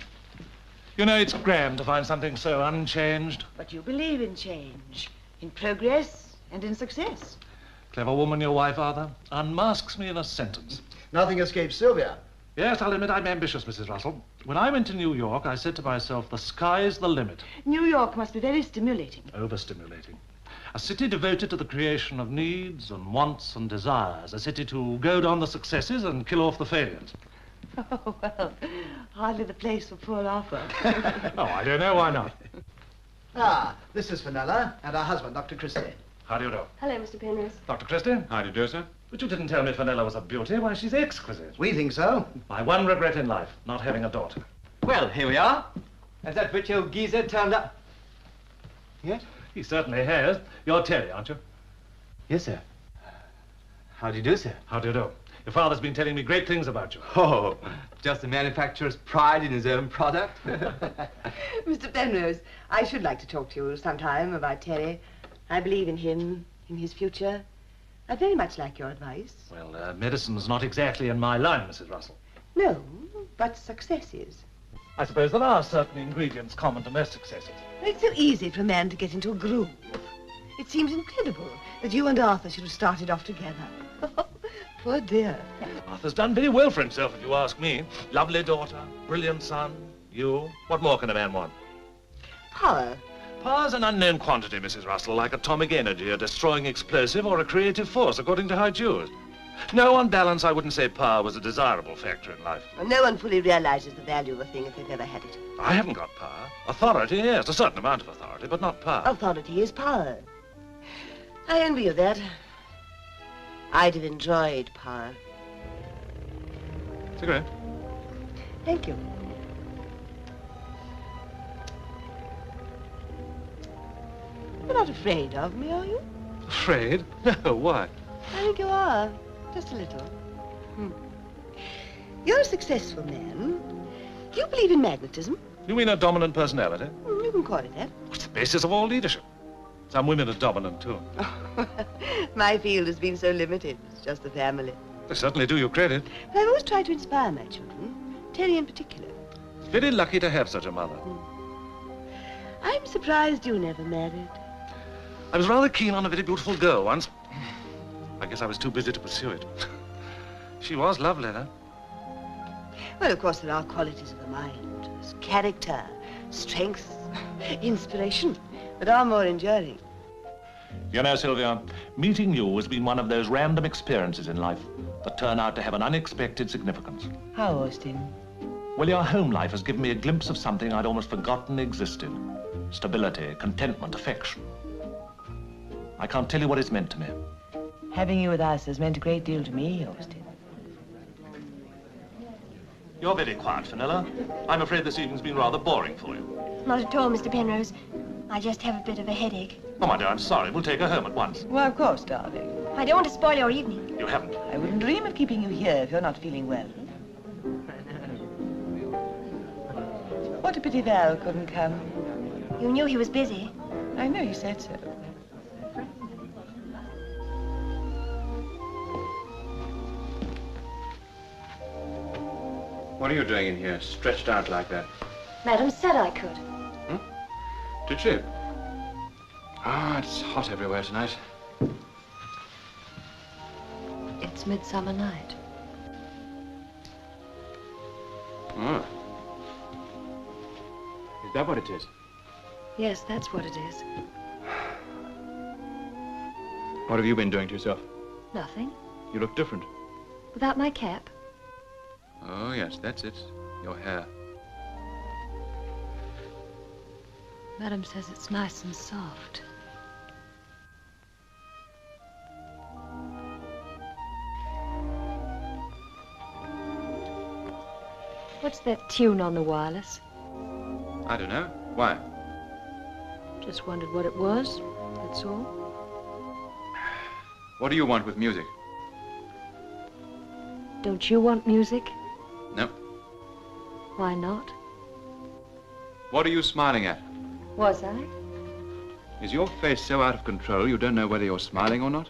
You know, it's grand to find something so unchanged. But you believe in change, in progress and in success. Clever woman, your wife, Arthur. Unmasks me in a sentence. Nothing escapes Sylvia. Yes, I'll admit I'm ambitious, Mrs. Russell. When I went to New York, I said to myself, the sky's the limit. New York must be very stimulating. Overstimulating. A city devoted to the creation of needs and wants and desires. A city to goad on the successes and kill off the failures. Oh, well, hardly the place for poor Arthur. Oh, I don't know, why not? Ah, this is Fenella and our husband, Dr. Christie. How do you do? Hello, Mr. Penrose. Dr. Christie? How do you do, sir? But you didn't tell me Fenella was a beauty. Why, she's exquisite. We think so. My one regret in life, not having a daughter. Well, here we are. Has that rich old geezer turned up? Yes? He certainly has. You're Terry, aren't you? Yes, sir. How do you do, sir? How do you do? Your father's been telling me great things about you. Oh, just a manufacturer's pride in his own product. Mr. Penrose, I should like to talk to you sometime about Terry. I believe in him, in his future. I'd very much like your advice. Well, medicine's not exactly in my line, Mrs. Russell. No, but success is. I suppose there are certain ingredients common to most successes. It's so easy for a man to get into a groove. It seems incredible that you and Arthur should have started off together. Poor dear. Arthur's done very well for himself, if you ask me. Lovely daughter, brilliant son, you. What more can a man want? Power. Power's an unknown quantity, Mrs. Russell, like atomic energy, a destroying explosive, or a creative force, according to how it's used. No, on balance, I wouldn't say power was a desirable factor in life. Well, no one fully realizes the value of a thing if they've never had it. I haven't got power. Authority, yes, a certain amount of authority, but not power. Authority is power. I envy you that. I'd have enjoyed power. Cigarette? Thank you. You're not afraid of me, are you? Afraid? No, why? I think you are. Just a little. You're a successful man. Do you believe in magnetism? You mean a dominant personality? You can call it that. It's the basis of all leadership. Some women are dominant, too. My field has been so limited. It's just the family. They certainly do you credit. But I've always tried to inspire my children. Terry in particular. It's very lucky to have such a mother. I'm surprised you never married. I was rather keen on a very beautiful girl once. I guess I was too busy to pursue it. She was lovely, though. Well, of course, there are qualities of the mind. There's character, strength, inspiration, that are more enduring. You know, Sylvia, meeting you has been one of those random experiences in life that turn out to have an unexpected significance. How, Austin? Well, your home life has given me a glimpse of something I'd almost forgotten existed. Stability, contentment, affection. I can't tell you what it's meant to me. Having you with us has meant a great deal to me, Austin. You're very quiet, Fenella. I'm afraid this evening's been rather boring for you. Not at all, Mr. Penrose. I just have a bit of a headache. Oh, my dear, I'm sorry. We'll take her home at once. Well, of course, darling. I don't want to spoil your evening. You haven't. I wouldn't dream of keeping you here if you're not feeling well. What a pity Val couldn't come. You knew he was busy. I know you said so. What are you doing in here, stretched out like that? Madam said I could. Did she? Ah, it's hot everywhere tonight. It's midsummer night. Oh. Is that what it is? Yes, that's what it is. What have you been doing to yourself? Nothing. You look different. Without my cap. Oh, yes, that's it. Your hair. Madam says it's nice and soft. What's that tune on the wireless? I don't know. Why? Just wondered what it was, that's all. What do you want with music? Don't you want music? No. Why not? What are you smiling at? Was I? Is your face so out of control you don't know whether you're smiling or not?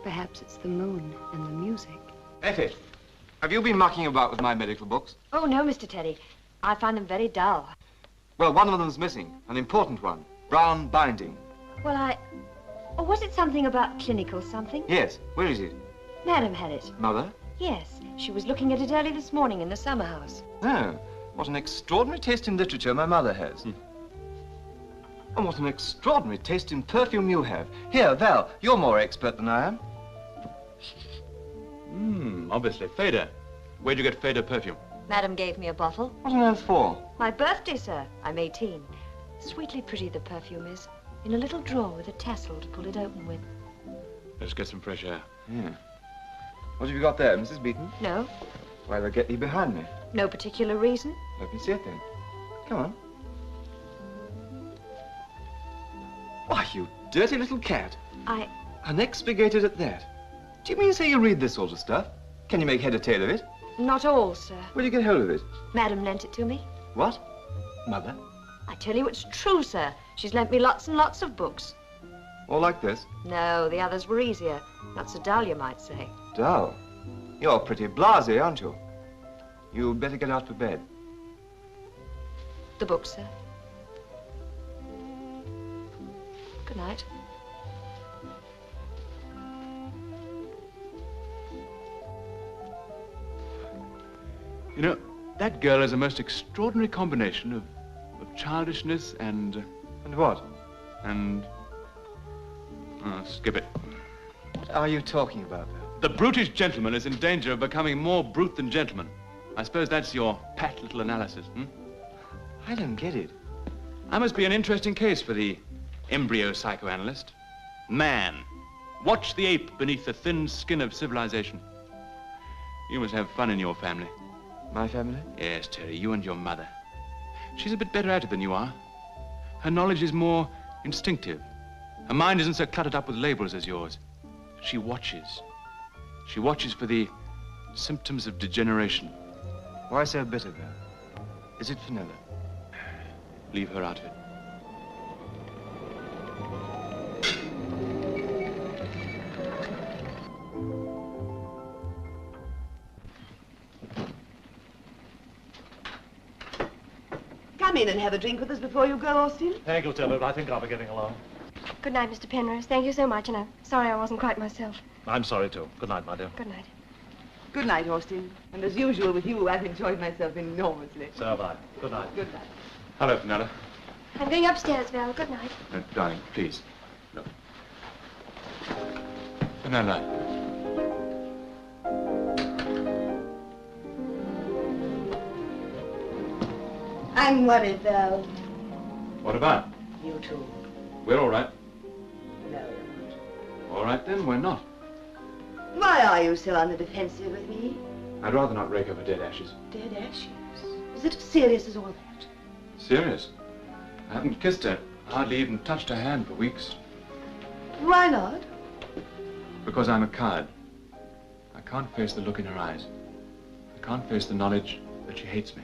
Perhaps it's the moon and the music. Effie, have you been mucking about with my medical books? Oh, no, Mr. Teddy. I find them very dull. Well, one of them's missing. An important one. Brown binding. Well, Oh, was it something about clinical something? Yes. Where is it? Madam had it. Mother? Yes. She was looking at it early this morning in the summer house. Oh, what an extraordinary taste in literature my mother has. And what an extraordinary taste in perfume you have. Here, Val, you're more expert than I am. Obviously. Fader. Where'd you get Fader perfume? Madam gave me a bottle. What on earth for? My birthday, sir. I'm 18. Sweetly pretty the perfume is. In a little drawer with a tassel to pull it open with. Let's get some fresh air. Yeah. What have you got there, Mrs. Beaton? No. Why, they'll get you behind me. No particular reason. Let me see it then. Come on. Why, you dirty little cat. Unexpurgated at that. Do you mean to say you read this sort of stuff? Can you make head or tail of it? Not all, sir. Where'd you get hold of it? Madam lent it to me. What? Mother? I tell you it's true, sir. She's lent me lots and lots of books. All like this? No, the others were easier. Not so dull, you might say. Dull? You're pretty blasé, aren't you? You'd better get out for bed. The book, sir. Good night. You know, that girl is a most extraordinary combination of childishness and... And what? And... Oh, skip it. What are you talking about, then? The brutish gentleman is in danger of becoming more brute than gentleman. I suppose that's your pat little analysis, hmm? I don't get it. I must be an interesting case for the embryo psychoanalyst. Man. Watch the ape beneath the thin skin of civilization. You must have fun in your family. My family? Yes, Terry, you and your mother. She's a bit better at it than you are. Her knowledge is more instinctive. Her mind isn't so cluttered up with labels as yours. She watches. She watches for the symptoms of degeneration. Why so bitter, then? Is it Fenella? Leave her out of it. Come in and have a drink with us before you go, Austin. Thank you, Tillett. I think I'll be getting along. Good night, Mr. Penrose. Thank you so much, and I'm sorry I wasn't quite myself. I'm sorry, too. Good night, my dear. Good night. Good night, Austin. And as usual with you, I've enjoyed myself enormously. So have I. Good night. Good night. Hello, Fenella. I'm going upstairs, Val. Good night. Darling, please. No. Fenella. I'm worried, Val. What about? You too. We're all right. No, you're not. All right, then, we're not. Why are you so on the defensive with me? I'd rather not rake over dead ashes. Dead ashes? Is it as serious as all that? Serious? I haven't kissed her, hardly even touched her hand for weeks. Why not? Because I'm a coward. I can't face the look in her eyes. I can't face the knowledge that she hates me.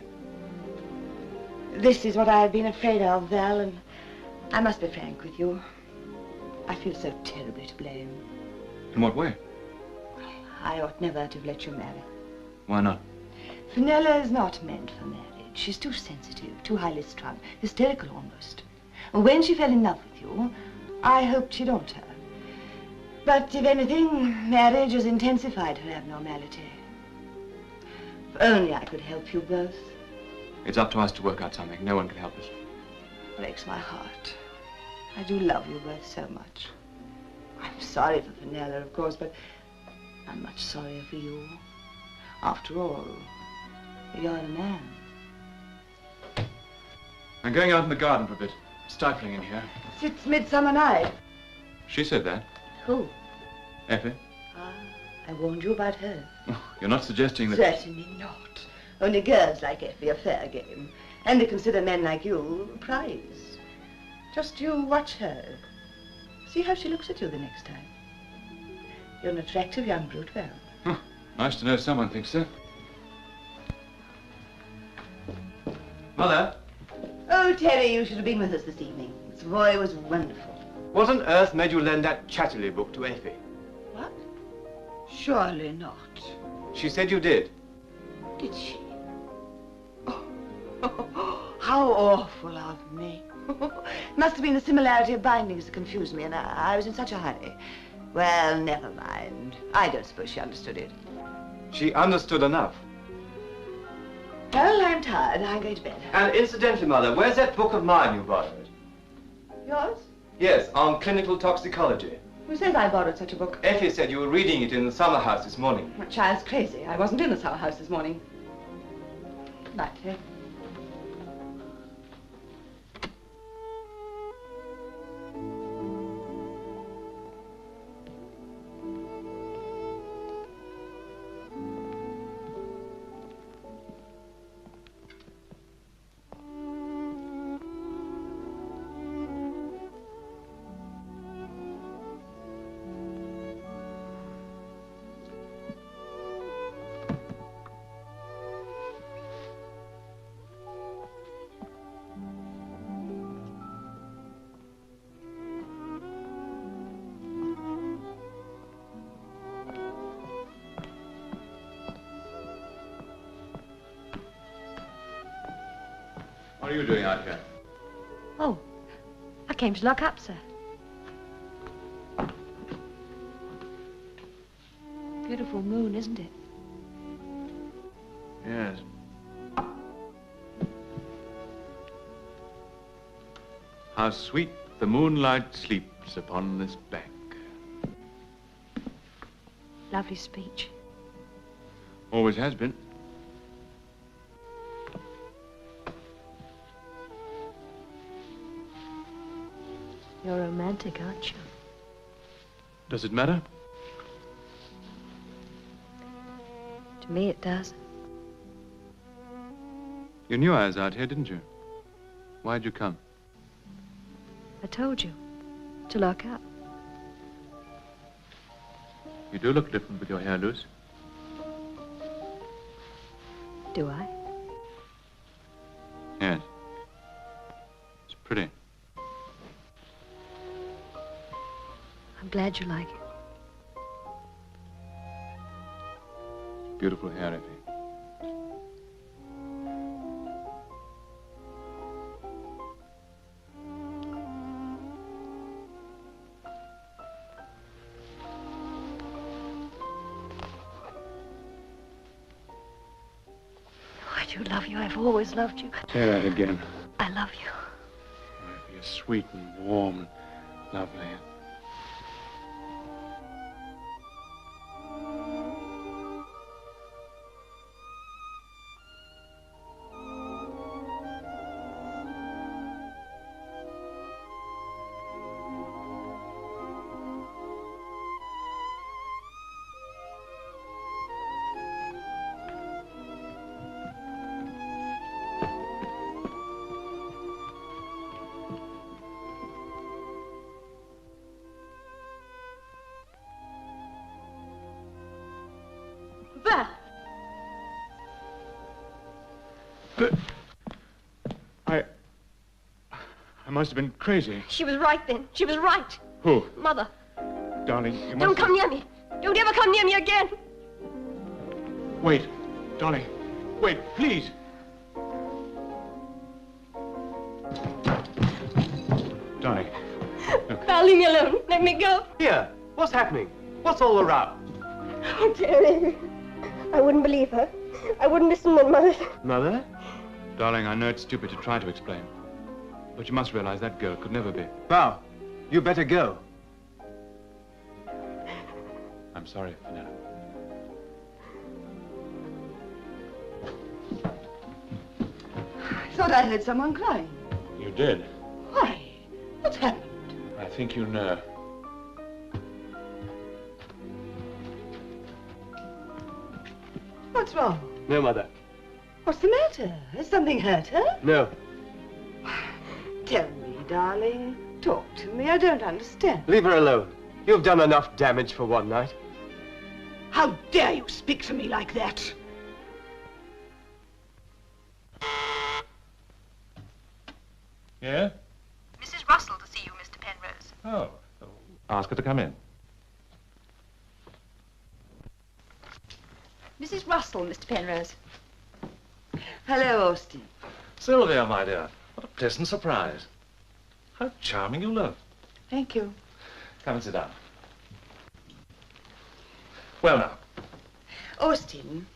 This is what I've been afraid of, Val, and I must be frank with you. I feel so terribly to blame. In what way? I ought never to have let you marry. Why not? Fenella is not meant for marriage. She's too sensitive, too highly strung, hysterical almost. When she fell in love with you, I hoped she'd alter. But if anything, marriage has intensified her abnormality. If only I could help you both. It's up to us to work out something. No one can help us. Breaks my heart. I do love you both so much. I'm sorry for Fenella, of course, but I'm much sorrier for you. After all, you're a man. I'm going out in the garden for a bit. Stifling in here. It's midsummer night. She said that. Who? Effie? Ah, I warned you about her. Oh, you're not suggesting that... Certainly not. Only girls like Effie a fair game. And they consider men like you a prize. Just you watch her. See how she looks at you the next time. You're an attractive young brute, Val. Oh, nice to know someone thinks so. Mother? Oh, Terry, you should have been with us this evening. This boy was wonderful. What on earth made you lend that Chatterley book to Effie? What? Surely not. She said you did. Did she? Oh, How awful of me. Must have been the similarity of bindings that confused me, and I was in such a hurry. Well, never mind. I don't suppose she understood it. She understood enough. Well, I'm tired. I'm going to bed. And incidentally, Mother, where's that book of mine you borrowed? Yours? Yes, on clinical toxicology. Who says I borrowed such a book? Effie said you were reading it in the summer house this morning. That child's crazy. I wasn't in the summer house this morning. Night, eh? What are you doing out here? Oh, I came to lock up, sir. Beautiful moon, isn't it? Yes. How sweet the moonlight sleeps upon this bank. Lovely speech. Always has been. You're romantic, aren't you? Does it matter? To me, it does. You knew I was out here, didn't you? Why'd you come? I told you. To lock up. You do look different with your hair loose. Do I? Yes. It's pretty. I'm glad you like it. Beautiful hair, Effie. I do love you. I've always loved you. Say that again. I love you. Effie, you're sweet and warm and lovely. I must have been crazy. She was right then. She was right. Who? Mother. Darling, you must... Don't come near me. Don't ever come near me again. Wait, darling. Wait, please. Darling. Val, leave me alone. Let me go. Here, what's happening? What's all the row? Oh, dearie. I wouldn't believe her. I wouldn't listen when Mother... Mother? Darling, I know it's stupid to try to explain. But you must realize that girl could never be. Val, you better go. I'm sorry, Fenella. I thought I heard someone crying. You did. Why? What's happened? I think you know. What's wrong? No, Mother. What's the matter? Has something hurt her? No. Tell me, darling. Talk to me. I don't understand. Leave her alone. You've done enough damage for one night. How dare you speak to me like that? Yeah? Mrs. Russell to see you, Mr. Penrose. Oh. Ask her to come in. Mrs. Russell, Mr. Penrose. Hello, Austin. Sylvia, my dear, what a pleasant surprise. How charming you look. Thank you. Come and sit down. Well now. Austin,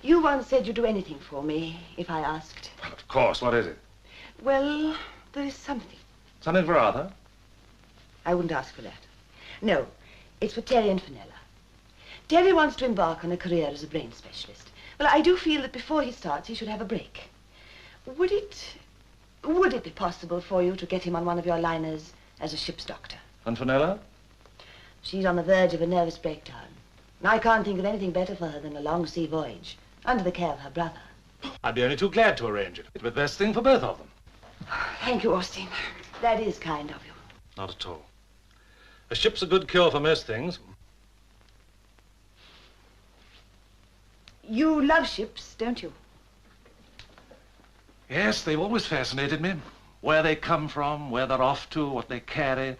you once said you'd do anything for me if I asked. Well, of course, what is it? Well, there is something. Something for Arthur? I wouldn't ask for that. No, it's for Terry and Fenella. Terry wants to embark on a career as a brain specialist. Well, I do feel that before he starts, he should have a break. Would it be possible for you to get him on one of your liners as a ship's doctor? And Fenella? She's on the verge of a nervous breakdown. And I can't think of anything better for her than a long sea voyage, under the care of her brother. I'd be only too glad to arrange it. It'd be the best thing for both of them. Thank you, Austin. That is kind of you. Not at all. A ship's a good cure for most things. You love ships, don't you? Yes, they've always fascinated me. Where they come from, where they're off to, what they carry.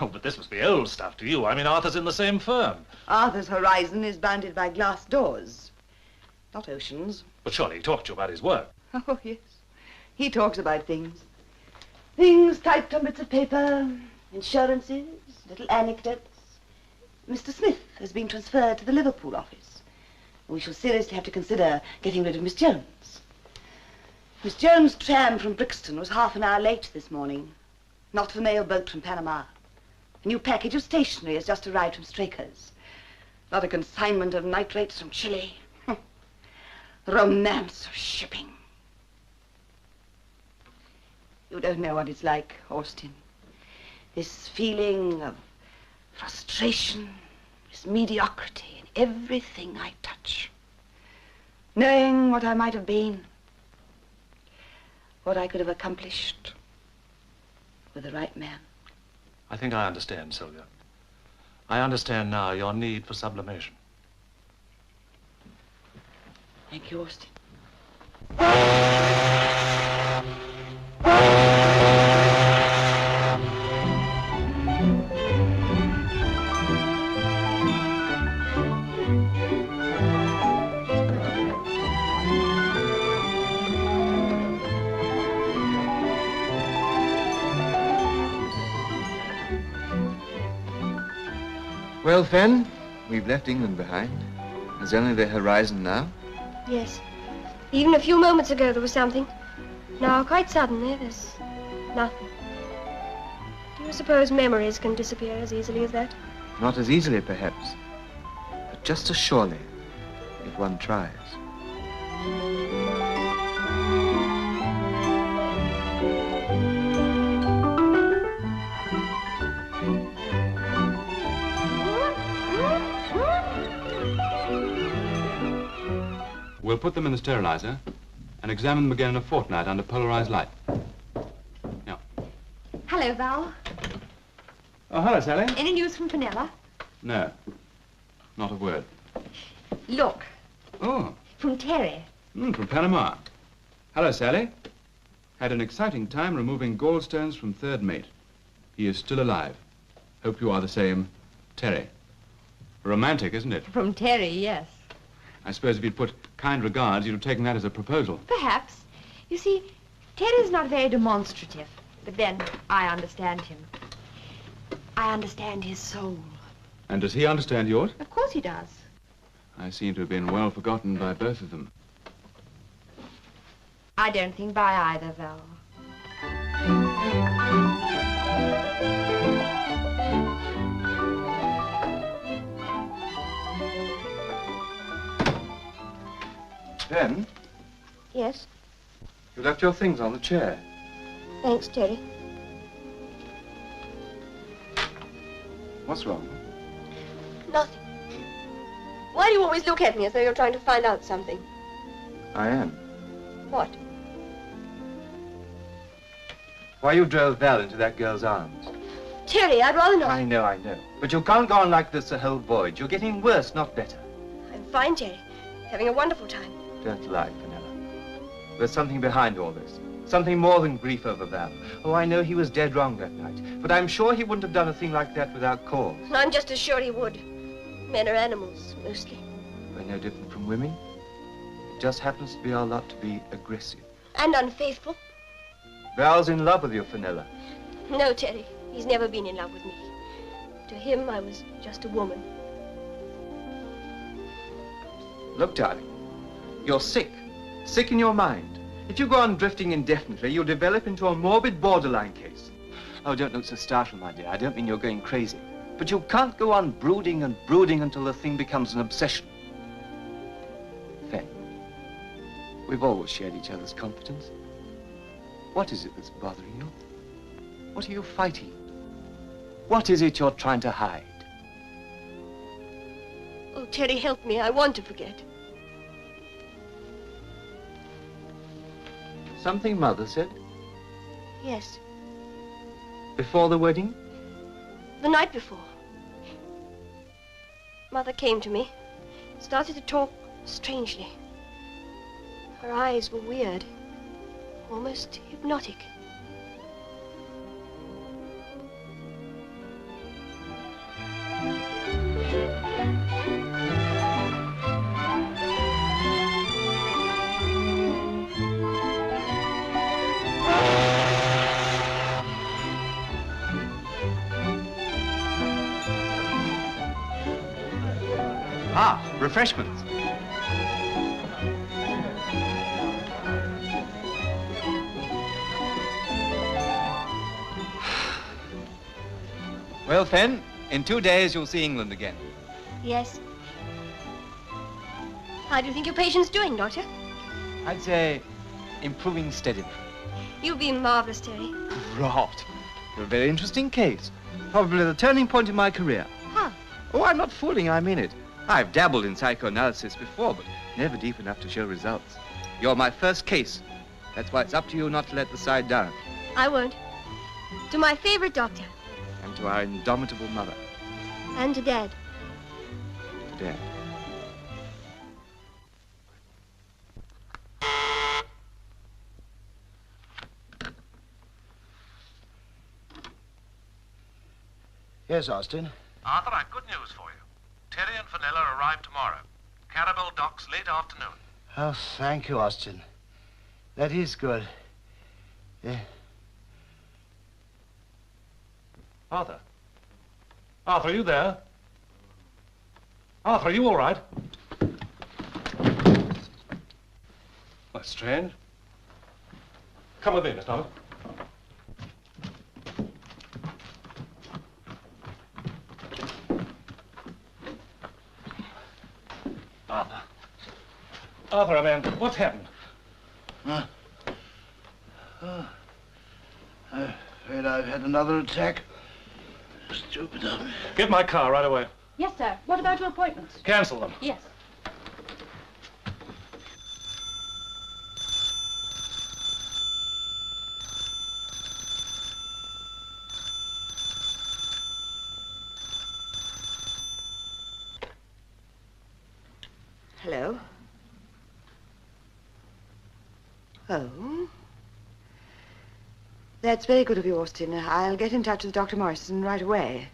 Oh, but this must be old stuff to you. I mean, Arthur's in the same firm. Arthur's horizon is bounded by glass doors, not oceans. But surely he talked to you about his work. Oh, yes. He talks about things. Things typed on bits of paper, insurances, little anecdotes. Mr. Smith has been transferred to the Liverpool office. We shall seriously have to consider getting rid of Miss Jones. Miss Jones' tram from Brixton was half an hour late this morning. Not the mail boat from Panama. A new package of stationery has just arrived from Straker's. Not a consignment of nitrates from Chile. Romance of shipping. You don't know what it's like, Austin. This feeling of frustration, this mediocrity in everything I touch. Knowing what I might have been, what I could have accomplished with the right man. I think I understand, Sylvia. I understand now your need for sublimation. Thank you, Austin. Well, Fen, we've left England behind. There's only the horizon now. Yes. Even a few moments ago there was something. Now, quite suddenly, there's nothing. Do you suppose memories can disappear as easily as that? Not as easily, perhaps, but just as surely, if one tries. We'll put them in the sterilizer and examine them again in a fortnight under polarized light. Now. Hello, Val. Oh, hello, Sally. Any news from Fenella? No, not a word. Look. Oh. From Terry. From Panama. Hello, Sally. Had an exciting time removing gallstones from third mate. He is still alive. Hope you are the same, Terry. Romantic, isn't it? From Terry, yes. I suppose if you'd put kind regards, you'd have taken that as a proposal. Perhaps. You see, Terry's not very demonstrative, but then I understand him. I understand his soul. And does he understand yours? Of course he does. I seem to have been well forgotten by both of them. I don't think by either, Val. Ben? Yes. You left your things on the chair. Thanks, Terry. What's wrong? Nothing. Why do you always look at me as though you're trying to find out something? I am. What? Why you drove Val into that girl's arms. Terry, I'd rather not. I know. But you can't go on like this the whole voyage. You're getting worse, not better. I'm fine, Terry. Having a wonderful time. Don't lie, Fenella. There's something behind all this. Something more than grief over Val. Oh, I know he was dead wrong that night. But I'm sure he wouldn't have done a thing like that without cause. I'm just as sure he would. Men are animals, mostly. We're no different from women. It just happens to be our lot to be aggressive. And unfaithful. Val's in love with you, Fenella. No, Terry. He's never been in love with me. To him, I was just a woman. Look, darling, you're sick. Sick in your mind. If you go on drifting indefinitely, you'll develop into a morbid borderline case. Oh, don't look so startled, my dear. I don't mean you're going crazy. But you can't go on brooding and brooding until the thing becomes an obsession. Fen, we've always shared each other's confidence. What is it that's bothering you? What are you fighting? What is it you're trying to hide? Oh, Terry, help me. I want to forget. Something Mother said? Yes. Before the wedding? The night before. Mother came to me, started to talk strangely. Her eyes were weird, almost hypnotic. Ah, refreshments. Well, Fen, in 2 days you'll see England again. Yes. How do you think your patient's doing, Doctor? I'd say improving steadily. You've been marvelous, Terry. Rot. You're a very interesting case. Probably the turning point in my career. How? Oh, I'm not fooling, I mean it. I've dabbled in psychoanalysis before, but never deep enough to show results. You're my first case. That's why it's up to you not to let the side down. I won't. To my favorite doctor. And to our indomitable mother. And to Dad. To Dad. Yes, Austin. Arthur, I've good news for you. Terry and Fenella arrive tomorrow. Carabel docks late afternoon. Oh, thank you, Austin. That is good. Arthur? Arthur, are you there? Arthur, are you all right? That's strange. Come with me, Miss Thomas. Arthur. Arthur, I mean, what's happened? I'm afraid I've had another attack. Stupid of me. Get my car right away. Yes, sir. What about your appointments? Cancel them. Yes. Hello? Oh? That's very good of you, Austin. I'll get in touch with Dr. Morrison right away.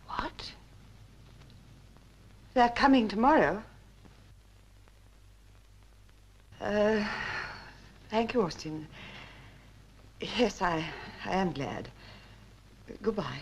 What? They're coming tomorrow? Thank you, Austin. Yes, I am glad. Goodbye.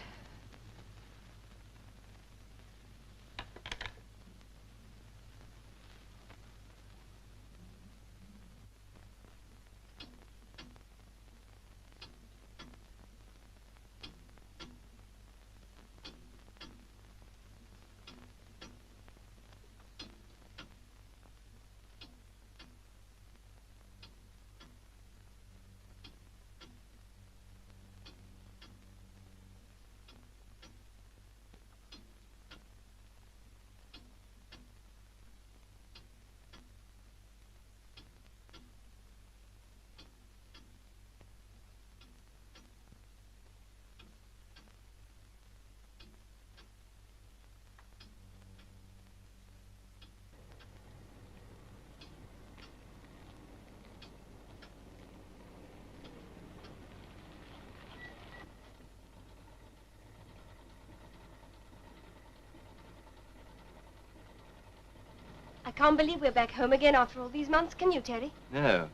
can't believe we're back home again after all these months, can you, Terry? No.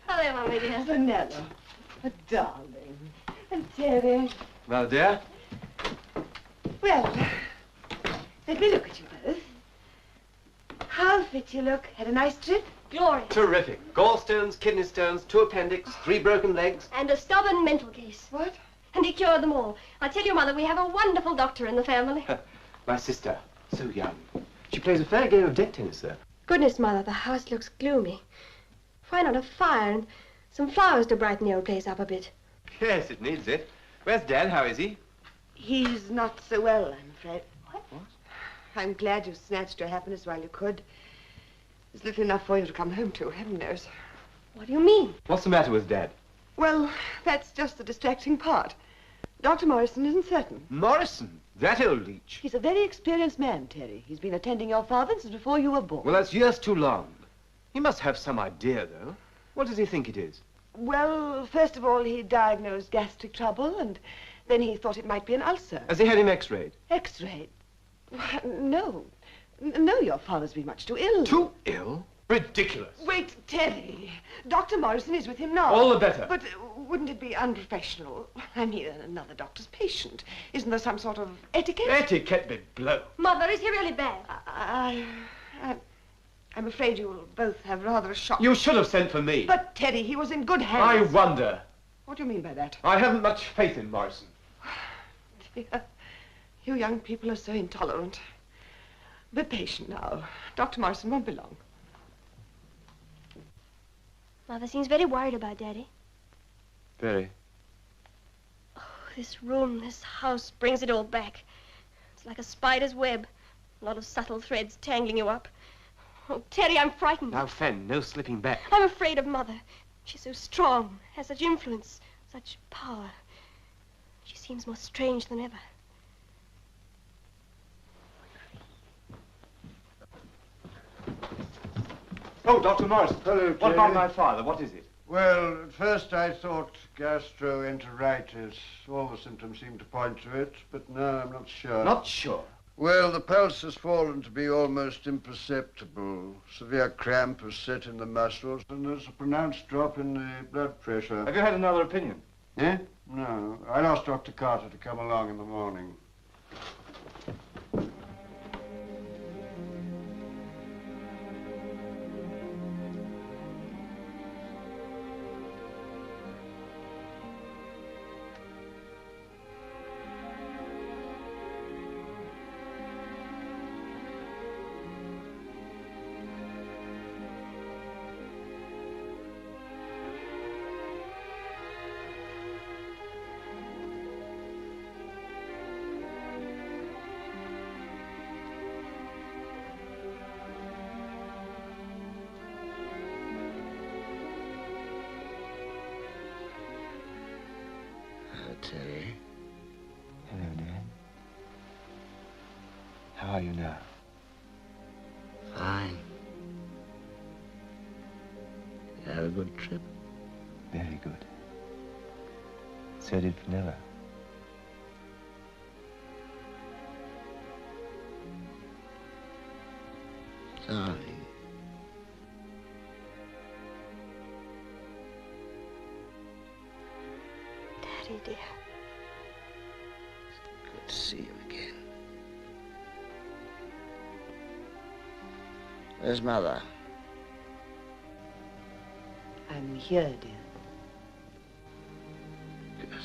Hello, Mummy dear. Fenella. A darling. And Terry. Well, dear? Well, let me look at you both. How fit you look. Had a nice trip? Glorious. Terrific. Gallstones, kidney stones, 2 appendix, 3 broken legs. And a stubborn mental case. What? And he cured them all. I tell you, Mother, we have a wonderful doctor in the family. My sister, so young. She plays a fair game of deck tennis, sir. Goodness, Mother, the house looks gloomy. Why not a fire and some flowers to brighten the old place up a bit? Yes, it needs it. Where's Dad? How is he? He's not so well, I'm afraid. What? I'm glad you snatched your happiness while you could. There's little enough for you to come home to, heaven knows. What do you mean? What's the matter with Dad? Well, that's just the distracting part. Dr. Morrison isn't certain. Morrison? That old leech. He's a very experienced man, Terry. He's been attending your father since before you were born. Well, that's years too long. He must have some idea, though. What does he think it is? Well, first of all, he diagnosed gastric trouble, and then he thought it might be an ulcer. Has he had him x-rayed? X-rayed? No. No, your father's been much too ill. Too ill? Ridiculous. Wait, Terry. Dr. Morrison is with him now. All the better. But wouldn't it be unprofessional? I'm here, another doctor's patient. Isn't there some sort of etiquette? Etiquette be blow. Mother, is he really bad? I'm afraid you'll both have rather a shock. You should have sent for me. But, Terry, he was in good hands. I wonder. What do you mean by that? I haven't much faith in Morrison. Dear, you young people are so intolerant. Be patient now. Dr. Morrison won't be long. Mother seems very worried about Daddy. Very. Oh, this room, this house brings it all back. It's like a spider's web. A lot of subtle threads tangling you up. Oh, Terry, I'm frightened. Now, Fen, no slipping back. I'm afraid of Mother. She's so strong, has such influence, such power. She seems more strange than ever. Oh, Dr. Morrison. Hello, What about Terry. my father? What is it? Well, at first I thought gastroenteritis. All the symptoms seemed to point to it, but now I'm not sure. Not sure? Well, the pulse has fallen to be almost imperceptible. Severe cramp has set in the muscles, and there's a pronounced drop in the blood pressure. Have you had another opinion? Eh? No. I asked Dr. Carter to come along in the morning. Terry. Hello, Dad. How are you now? Fine. You have a good trip? Very good. So did Fenella. Darling. Daddy, dear. Good to see you again. Where's Mother? I'm here, dear. Good.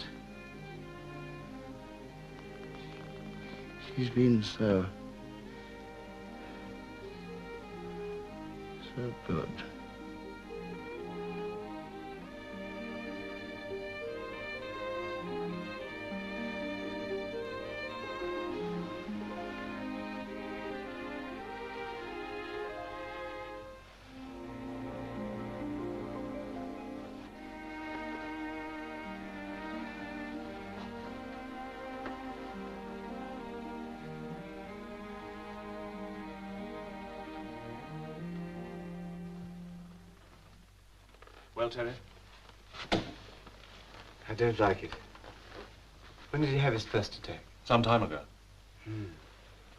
She's been so good. Well, Terry? I don't like it. When did he have his first attack? Some time ago.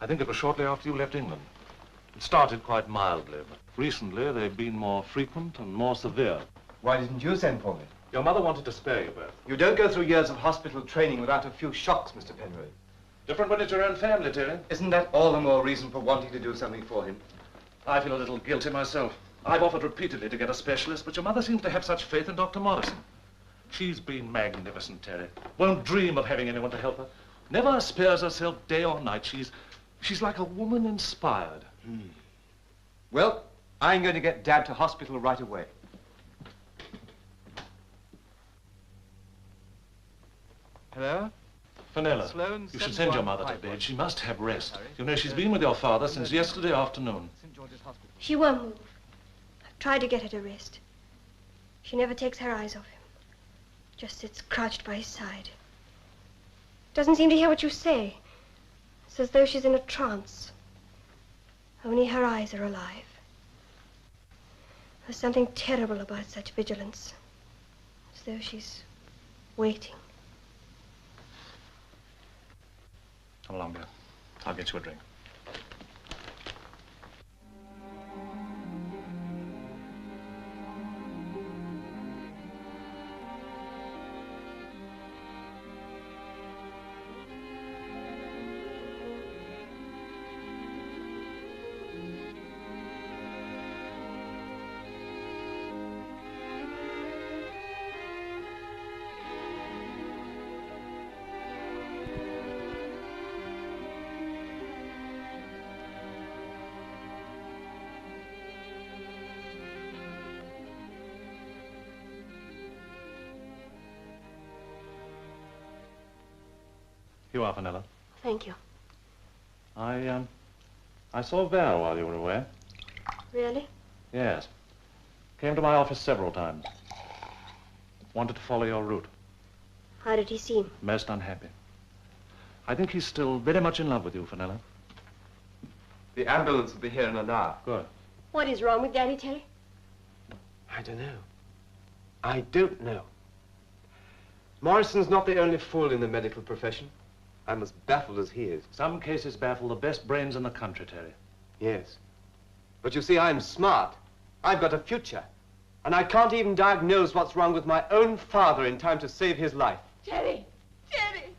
I think it was shortly after you left England. It started quite mildly, but recently they've been more frequent and more severe. Why didn't you send for me? Your mother wanted to spare you both. You don't go through years of hospital training without a few shocks, Mr. Penrose. Different when it's your own family, Terry. Isn't that all the more reason for wanting to do something for him? I feel a little guilty myself. I've offered repeatedly to get a specialist, but your mother seems to have such faith in Dr. Morrison. She's been magnificent, Terry. Won't dream of having anyone to help her. Never spares herself day or night. She's like a woman inspired. Well, I'm going to get Dad to hospital right away. Hello? Fenella, Sloane, you should send your mother to bed. She must have rest. You know, she's been with your father since yesterday afternoon. She won't move. I've tried to get her to rest. She never takes her eyes off him. Just sits crouched by his side. Doesn't seem to hear what you say. It's as though she's in a trance. Only her eyes are alive. There's something terrible about such vigilance. As though she's waiting. Come along, dear. I'll get you a drink. You are, Fenella. Thank you. I saw Val while you were away. Really? Yes. Came to my office several times. Wanted to follow your route. How did he seem? Most unhappy. I think he's still very much in love with you, Fenella. The ambulance will be here in an hour. Good. What is wrong with Daddy, Terry? I don't know. I don't know. Morrison's not the only fool in the medical profession. I'm as baffled as he is. Some cases baffle the best brains in the country, Terry. Yes. But you see, I'm smart. I've got a future. And I can't even diagnose what's wrong with my own father in time to save his life. Terry! Terry!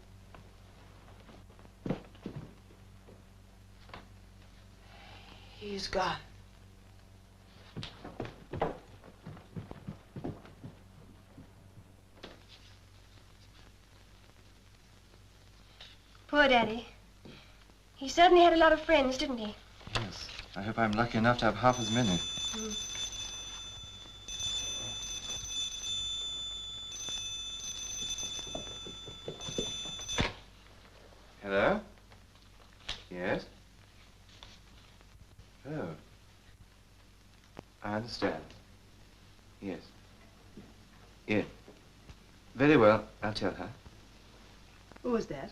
He's gone. Poor Daddy. He certainly had a lot of friends, didn't he? Yes. I hope I'm lucky enough to have half as many. Hello? Yes? Oh. I understand. Yes. Yes. Very well. I'll tell her. Who was that?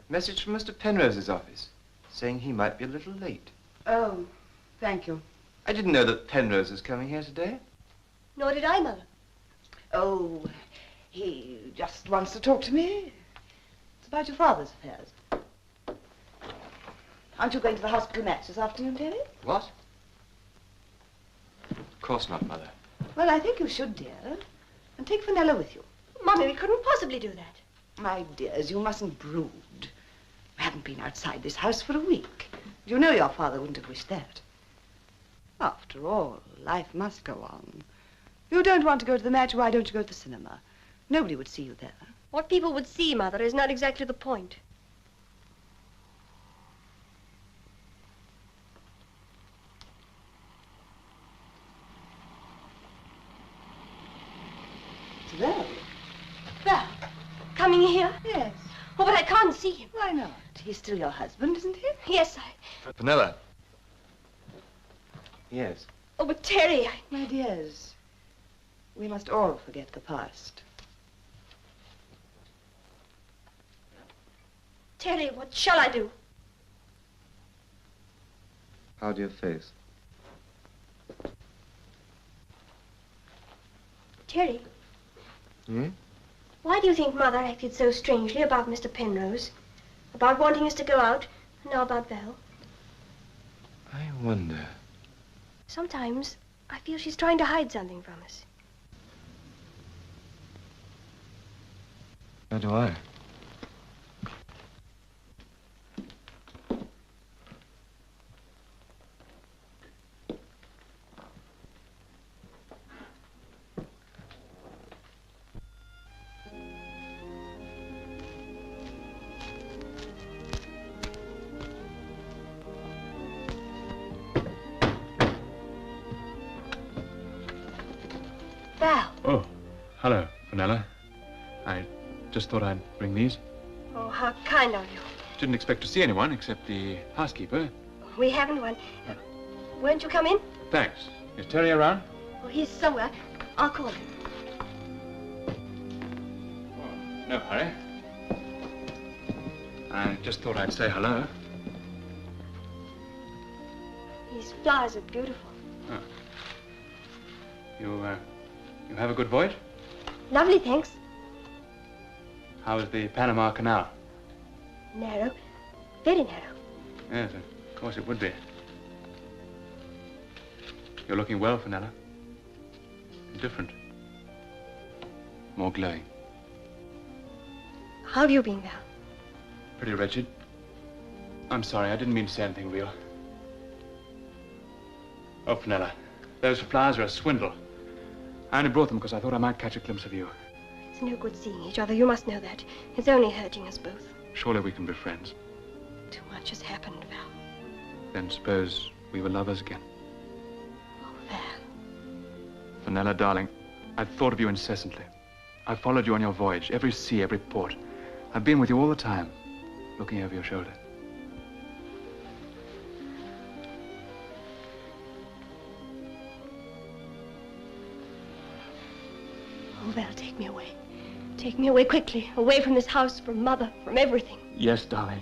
Message from Mr. Penrose's office, saying he might be a little late. Oh, thank you. I didn't know that Penrose was coming here today. Nor did I, Mother. Oh, he just wants to talk to me. It's about your father's affairs. Aren't you going to the hospital match this afternoon, Terry? What? Of course not, Mother. Well, I think you should, dear. And take Fenella with you. Mummy, we couldn't possibly do that. My dears, you mustn't brood. We haven't been outside this house for a week. You know your father wouldn't have wished that. After all, life must go on. You don't want to go to the match, why don't you go to the cinema? Nobody would see you there. What people would see, Mother, is not exactly the point. It's Val. Val. Coming here? Yes. Oh, but I can't see him. Why not? He's still your husband, isn't he? Yes, Fenella. Yes. Oh, but Terry, My dears, we must all forget the past. Terry, what shall I do? How's your face? Terry, Hmm? why do you think Mother acted so strangely about Mr. Penrose? About wanting us to go out, and now about Val? I wonder. Sometimes I feel she's trying to hide something from us. So do I. Val. Oh, hello, Fenella. I just thought I'd bring these. Oh, how kind of you. Didn't expect to see anyone except the housekeeper. We haven't one. Won't you come in? Thanks. Is Terry around? Oh, he's somewhere. I'll call him. No hurry. I just thought I'd say hello. These flowers are beautiful. Oh. You have a good voyage? Lovely, thanks. How was the Panama Canal? Narrow. Very narrow. Yes, of course it would be. You're looking well, Fenella. Different. More glowing. How have you been, Val? Pretty wretched. I'm sorry, I didn't mean to say anything real. Oh, Fenella, those flowers are a swindle. I only brought them because I thought I might catch a glimpse of you. It's no good seeing each other. You must know that. It's only hurting us both. Surely we can be friends. Too much has happened, Val. Then suppose we were lovers again. Oh, Val. Fenella, darling, I've thought of you incessantly. I've followed you on your voyage, every sea, every port. I've been with you all the time, looking over your shoulder. Oh, Val, take me away. Take me away quickly. Away from this house, from Mother, from everything. Yes, darling.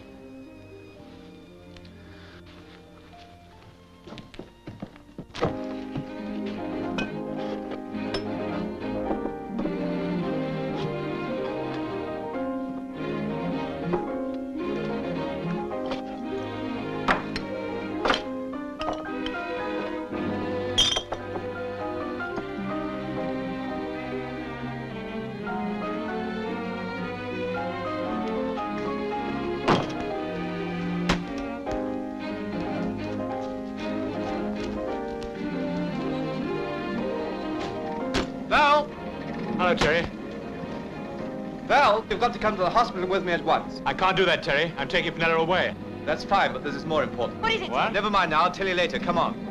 Hello, Terry. Val, you've got to come to the hospital with me at once. I can't do that, Terry. I'm taking Fenella away. That's fine, but this is more important. What is it? What? Never mind now, I'll tell you later. Come on.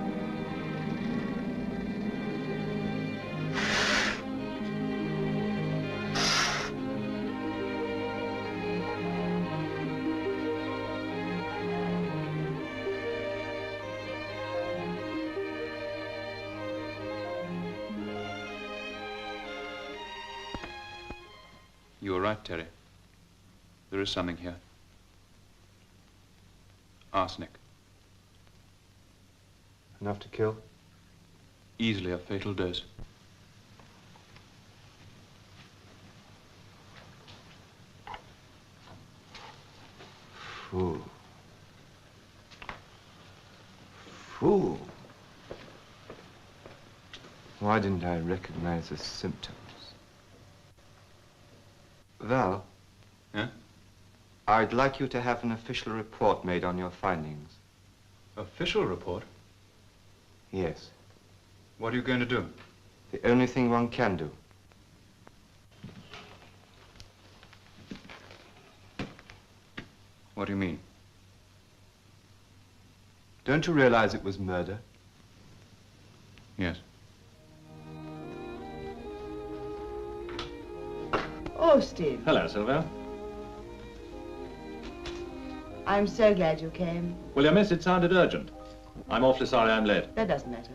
You were right, Terry. There is something here. Arsenic. Enough to kill? Easily a fatal dose. Fool. Fool. Why didn't I recognize the symptoms? Val? Yeah? I'd like you to have an official report made on your findings. Official report? Yes. What are you going to do? The only thing one can do. What do you mean? Don't you realize it was murder? Yes. Oh, Steve. Hello, Sylvia. I'm so glad you came. Well, your message sounded urgent. I'm awfully sorry I'm late. That doesn't matter.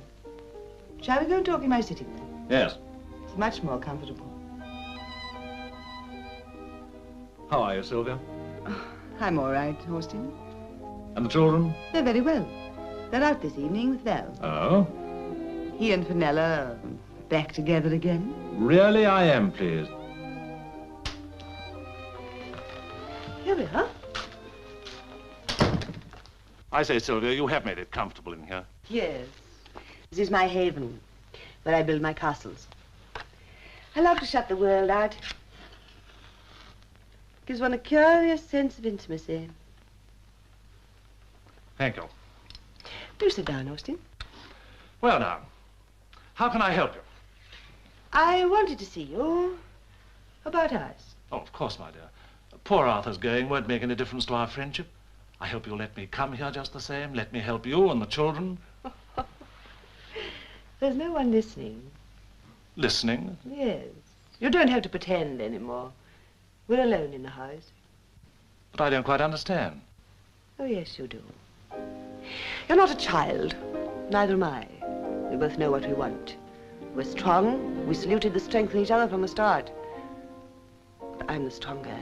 Shall we go and talk in my sitting room? Yes. It's much more comfortable. How are you, Sylvia? I'm all right, Austin. And the children? They're very well. They're out this evening with Val. Oh? He and Fenella are back together again? Really, I am pleased. Here we are. I say, Sylvia, you have made it comfortable in here. Yes. This is my haven, where I build my castles. I love to shut the world out. Gives one a curious sense of intimacy. Thank you. Do sit down, Austin. Well, now, how can I help you? I wanted to see you about us. Oh, of course, my dear. Poor Arthur's going won't make any difference to our friendship. I hope you'll let me come here just the same. Let me help you and the children. There's no one listening. Listening? Yes. You don't have to pretend anymore. We're alone in the house. But I don't quite understand. Oh, yes, you do. You're not a child. Neither am I. We both know what we want. We're strong. We saluted the strength in each other from the start. But I'm the stronger.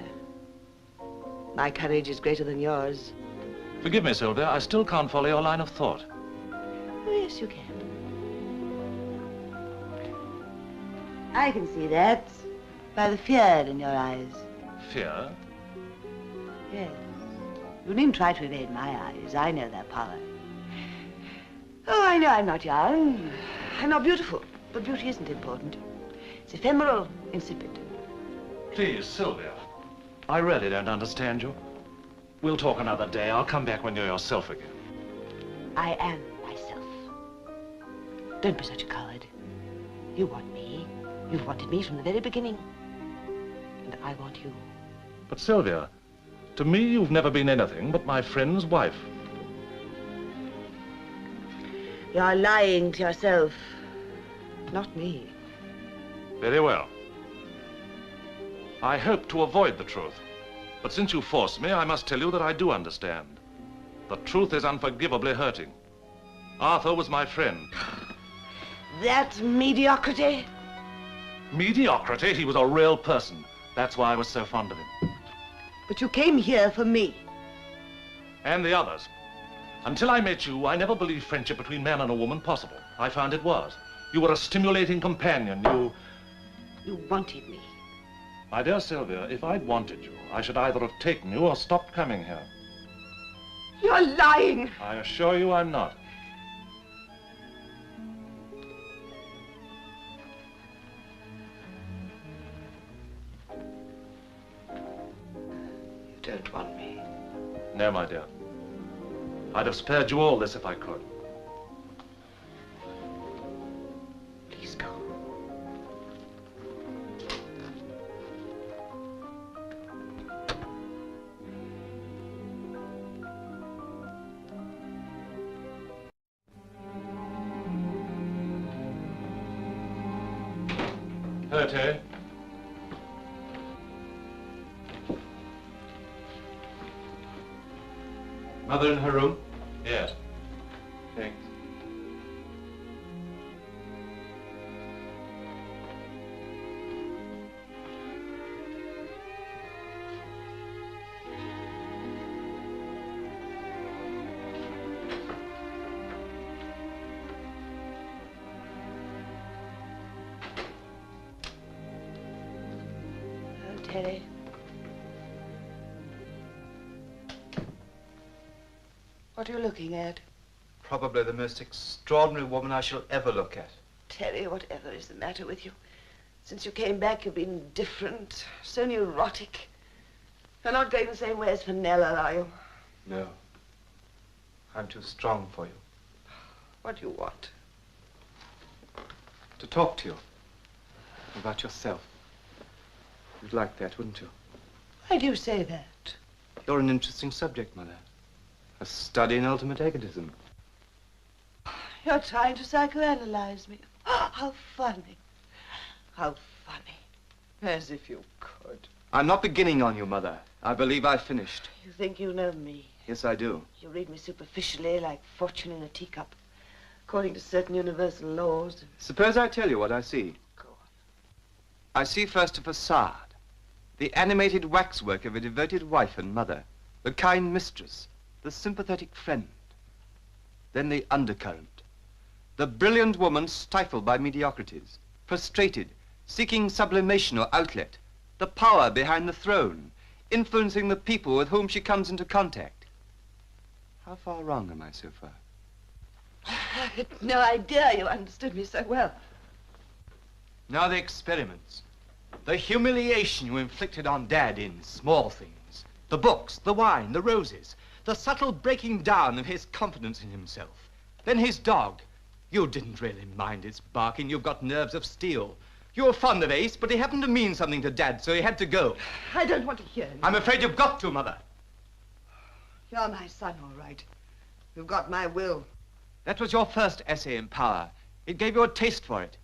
My courage is greater than yours. Forgive me, Sylvia, I still can't follow your line of thought. Oh, yes, you can. I can see that by the fear in your eyes. Fear? Yes. You needn't try to evade my eyes. I know their power. Oh, I know I'm not young. I'm not beautiful. But beauty isn't important. It's ephemeral, insipid. Please, Sylvia. I really don't understand you. We'll talk another day. I'll come back when you're yourself again. I am myself. Don't be such a coward. You want me. You've wanted me from the very beginning. And I want you. But, Sylvia, to me, you've never been anything but my friend's wife. You're lying to yourself. Not me. Very well. I hope to avoid the truth. But since you force me, I must tell you that I do understand. The truth is unforgivably hurting. Arthur was my friend. That mediocrity? Mediocrity? He was a real person. That's why I was so fond of him. But you came here for me. And the others. Until I met you, I never believed friendship between man and a woman possible. I found it was. You were a stimulating companion. You wanted me. My dear Sylvia, if I'd wanted you, I should either have taken you or stopped coming here. You're lying. I assure you I'm not. You don't want me. No, my dear. I'd have spared you all this if I could. Please go. Hello, Terry. Mother in her room? Yes. Thanks. Oh, Terry. What are you looking at? Probably the most extraordinary woman I shall ever look at. Terry, whatever is the matter with you? Since you came back, you've been different, so neurotic. You're not going the same way as Fenella, are you? No. I'm too strong for you. What do you want? To talk to you. About yourself. You'd like that, wouldn't you? Why do you say that? You're an interesting subject, Mother. A study in ultimate egotism. You're trying to psychoanalyze me. How funny. How funny. As if you could. I'm not beginning on you, Mother. I believe I've finished. You think you know me? Yes, I do. You read me superficially, like fortune in a teacup, according to certain universal laws. Suppose I tell you what I see. Go on. I see first a facade. The animated waxwork of a devoted wife and mother. The kind mistress. The sympathetic friend. Then the undercurrent. The brilliant woman stifled by mediocrities. frustrated, seeking sublimation or outlet, the power behind the throne, influencing the people with whom she comes into contact. How far wrong am I so far? I had no idea you understood me so well. Now the experiments. The humiliation you inflicted on Dad in small things. The books, the wine, the roses. The subtle breaking down of his confidence in himself. Then his dog. You didn't really mind its barking. You've got nerves of steel. You were fond of Ace, but he happened to mean something to Dad, so he had to go. I don't want to hear it. I'm afraid you've got to, Mother. You're my son, all right. You've got my will. That was your first essay in Power. It gave you a taste for it.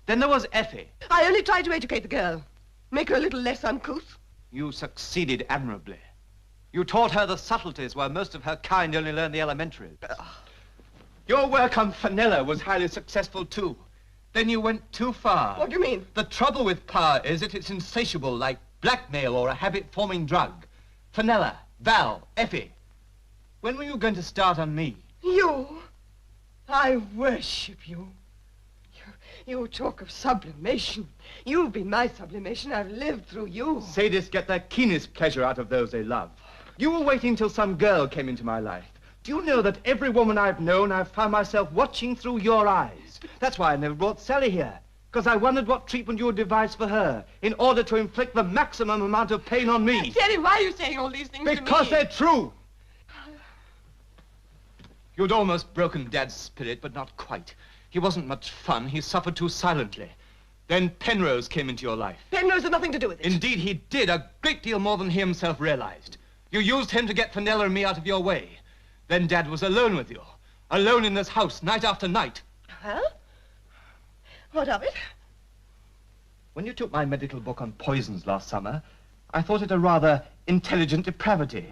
Then there was Effie. I only tried to educate the girl. Make her a little less uncouth. You succeeded admirably. You taught her the subtleties where most of her kind only learn the elementaries. Your work on Fenella was highly successful, too. Then you went too far. What do you mean? The trouble with Power is that it's insatiable, like blackmail or a habit-forming drug. Fenella, Val, Effie. When were you going to start on me? You? I worship you. You talk of sublimation. You've been my sublimation. I've lived through you. Sadists get their keenest pleasure out of those they love. You were waiting till some girl came into my life. Do you know that every woman I've known, I've found myself watching through your eyes? That's why I never brought Sally here. Because I wondered what treatment you would devise for her in order to inflict the maximum amount of pain on me. Daddy, why are you saying all these things to me? Because they're true. You'd almost broken Dad's spirit, but not quite. He wasn't much fun. He suffered too silently. Then Penrose came into your life. Penrose had nothing to do with it. Indeed, he did, a great deal more than he himself realized. You used him to get Fenella and me out of your way. Then Dad was alone with you. Alone in this house, night after night. Huh? What of it? When you took my medical book on poisons last summer, I thought it a rather intelligent depravity.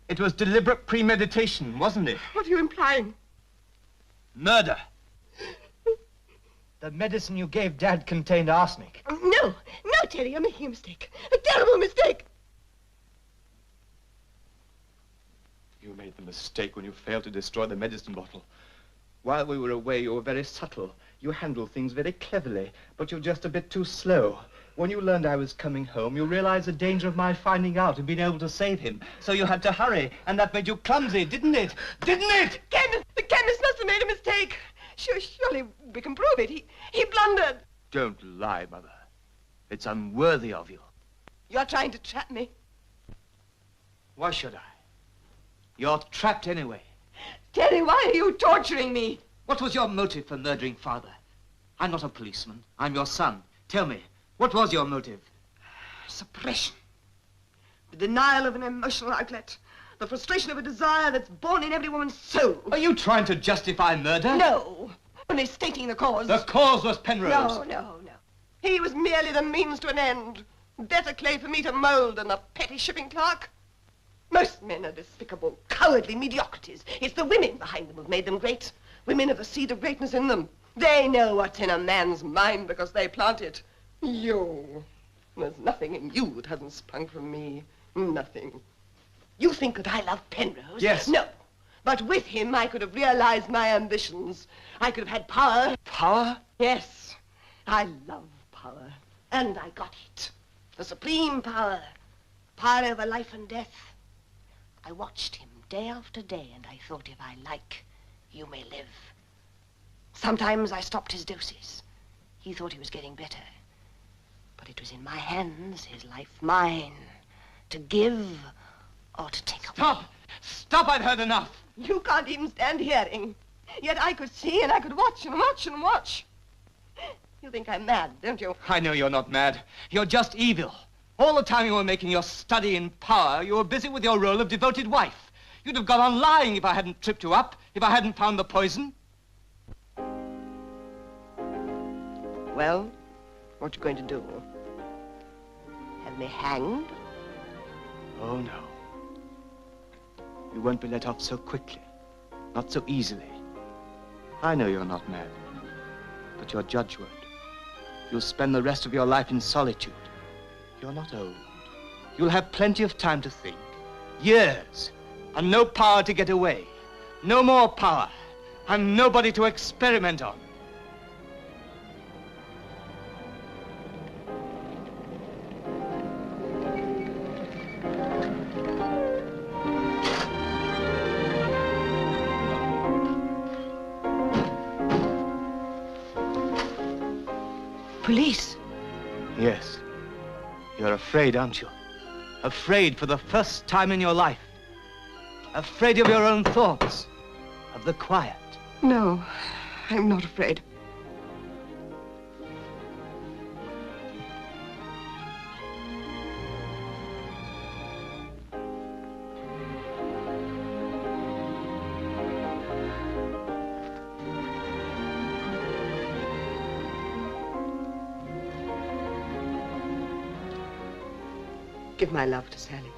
It was deliberate premeditation, wasn't it? What are you implying? Murder. The medicine you gave Dad contained arsenic. No, Terry, you're making a mistake. A terrible mistake. You made the mistake when you failed to destroy the medicine bottle. While we were away, you were very subtle. You handled things very cleverly, but you're just a bit too slow. When you learned I was coming home, you realized the danger of my finding out and being able to save him. So you had to hurry, and that made you clumsy, didn't it? Didn't it? The chemist must have made a mistake. Surely we can prove it. He blundered. Don't lie, Mother. It's unworthy of you. You're trying to trap me. Why should I? You're trapped anyway. Terry, why are you torturing me? What was your motive for murdering Father? I'm not a policeman. I'm your son. Tell me, what was your motive? Suppression. The denial of an emotional outlet. The frustration of a desire that's born in every woman's soul. Are you trying to justify murder? No. Only stating the cause. The cause was Penrose. No. He was merely the means to an end. Better clay for me to mold than the petty shipping clerk. Most men are despicable, cowardly mediocrities. It's the women behind them who've made them great. Women have the seed of greatness in them. They know what's in a man's mind because they plant it. You. There's nothing in you that hasn't sprung from me. Nothing. You think that I love Penrose? Yes. No. But with him, I could have realized my ambitions. I could have had power. Power? Yes. I love power. And I got it. The supreme power. Power over life and death. I watched him day after day, and I thought, if I like, you may live. Sometimes I stopped his doses. He thought he was getting better. But it was in my hands, his life mine, to give or to take away. Stop! Stop, I've heard enough. You can't even stand hearing. Yet I could see and I could watch and watch and watch. You think I'm mad, don't you? I know you're not mad. You're just evil. All the time you were making your study in Power, you were busy with your role of devoted wife. You'd have gone on lying if I hadn't tripped you up, if I hadn't found the poison. Well, what you going to do? Have me hanged? Oh, no. You won't be let off so quickly. Not so easily. I know you're not mad. But your judge won't. You'll spend the rest of your life in solitude. You're not old. You'll have plenty of time to think. Years. And no power to get away. No more power. And nobody to experiment on. Police? Yes. You're afraid, aren't you? Afraid for the first time in your life. Afraid of your own thoughts. Of the quiet. No, I'm not afraid. Give my love to Sally.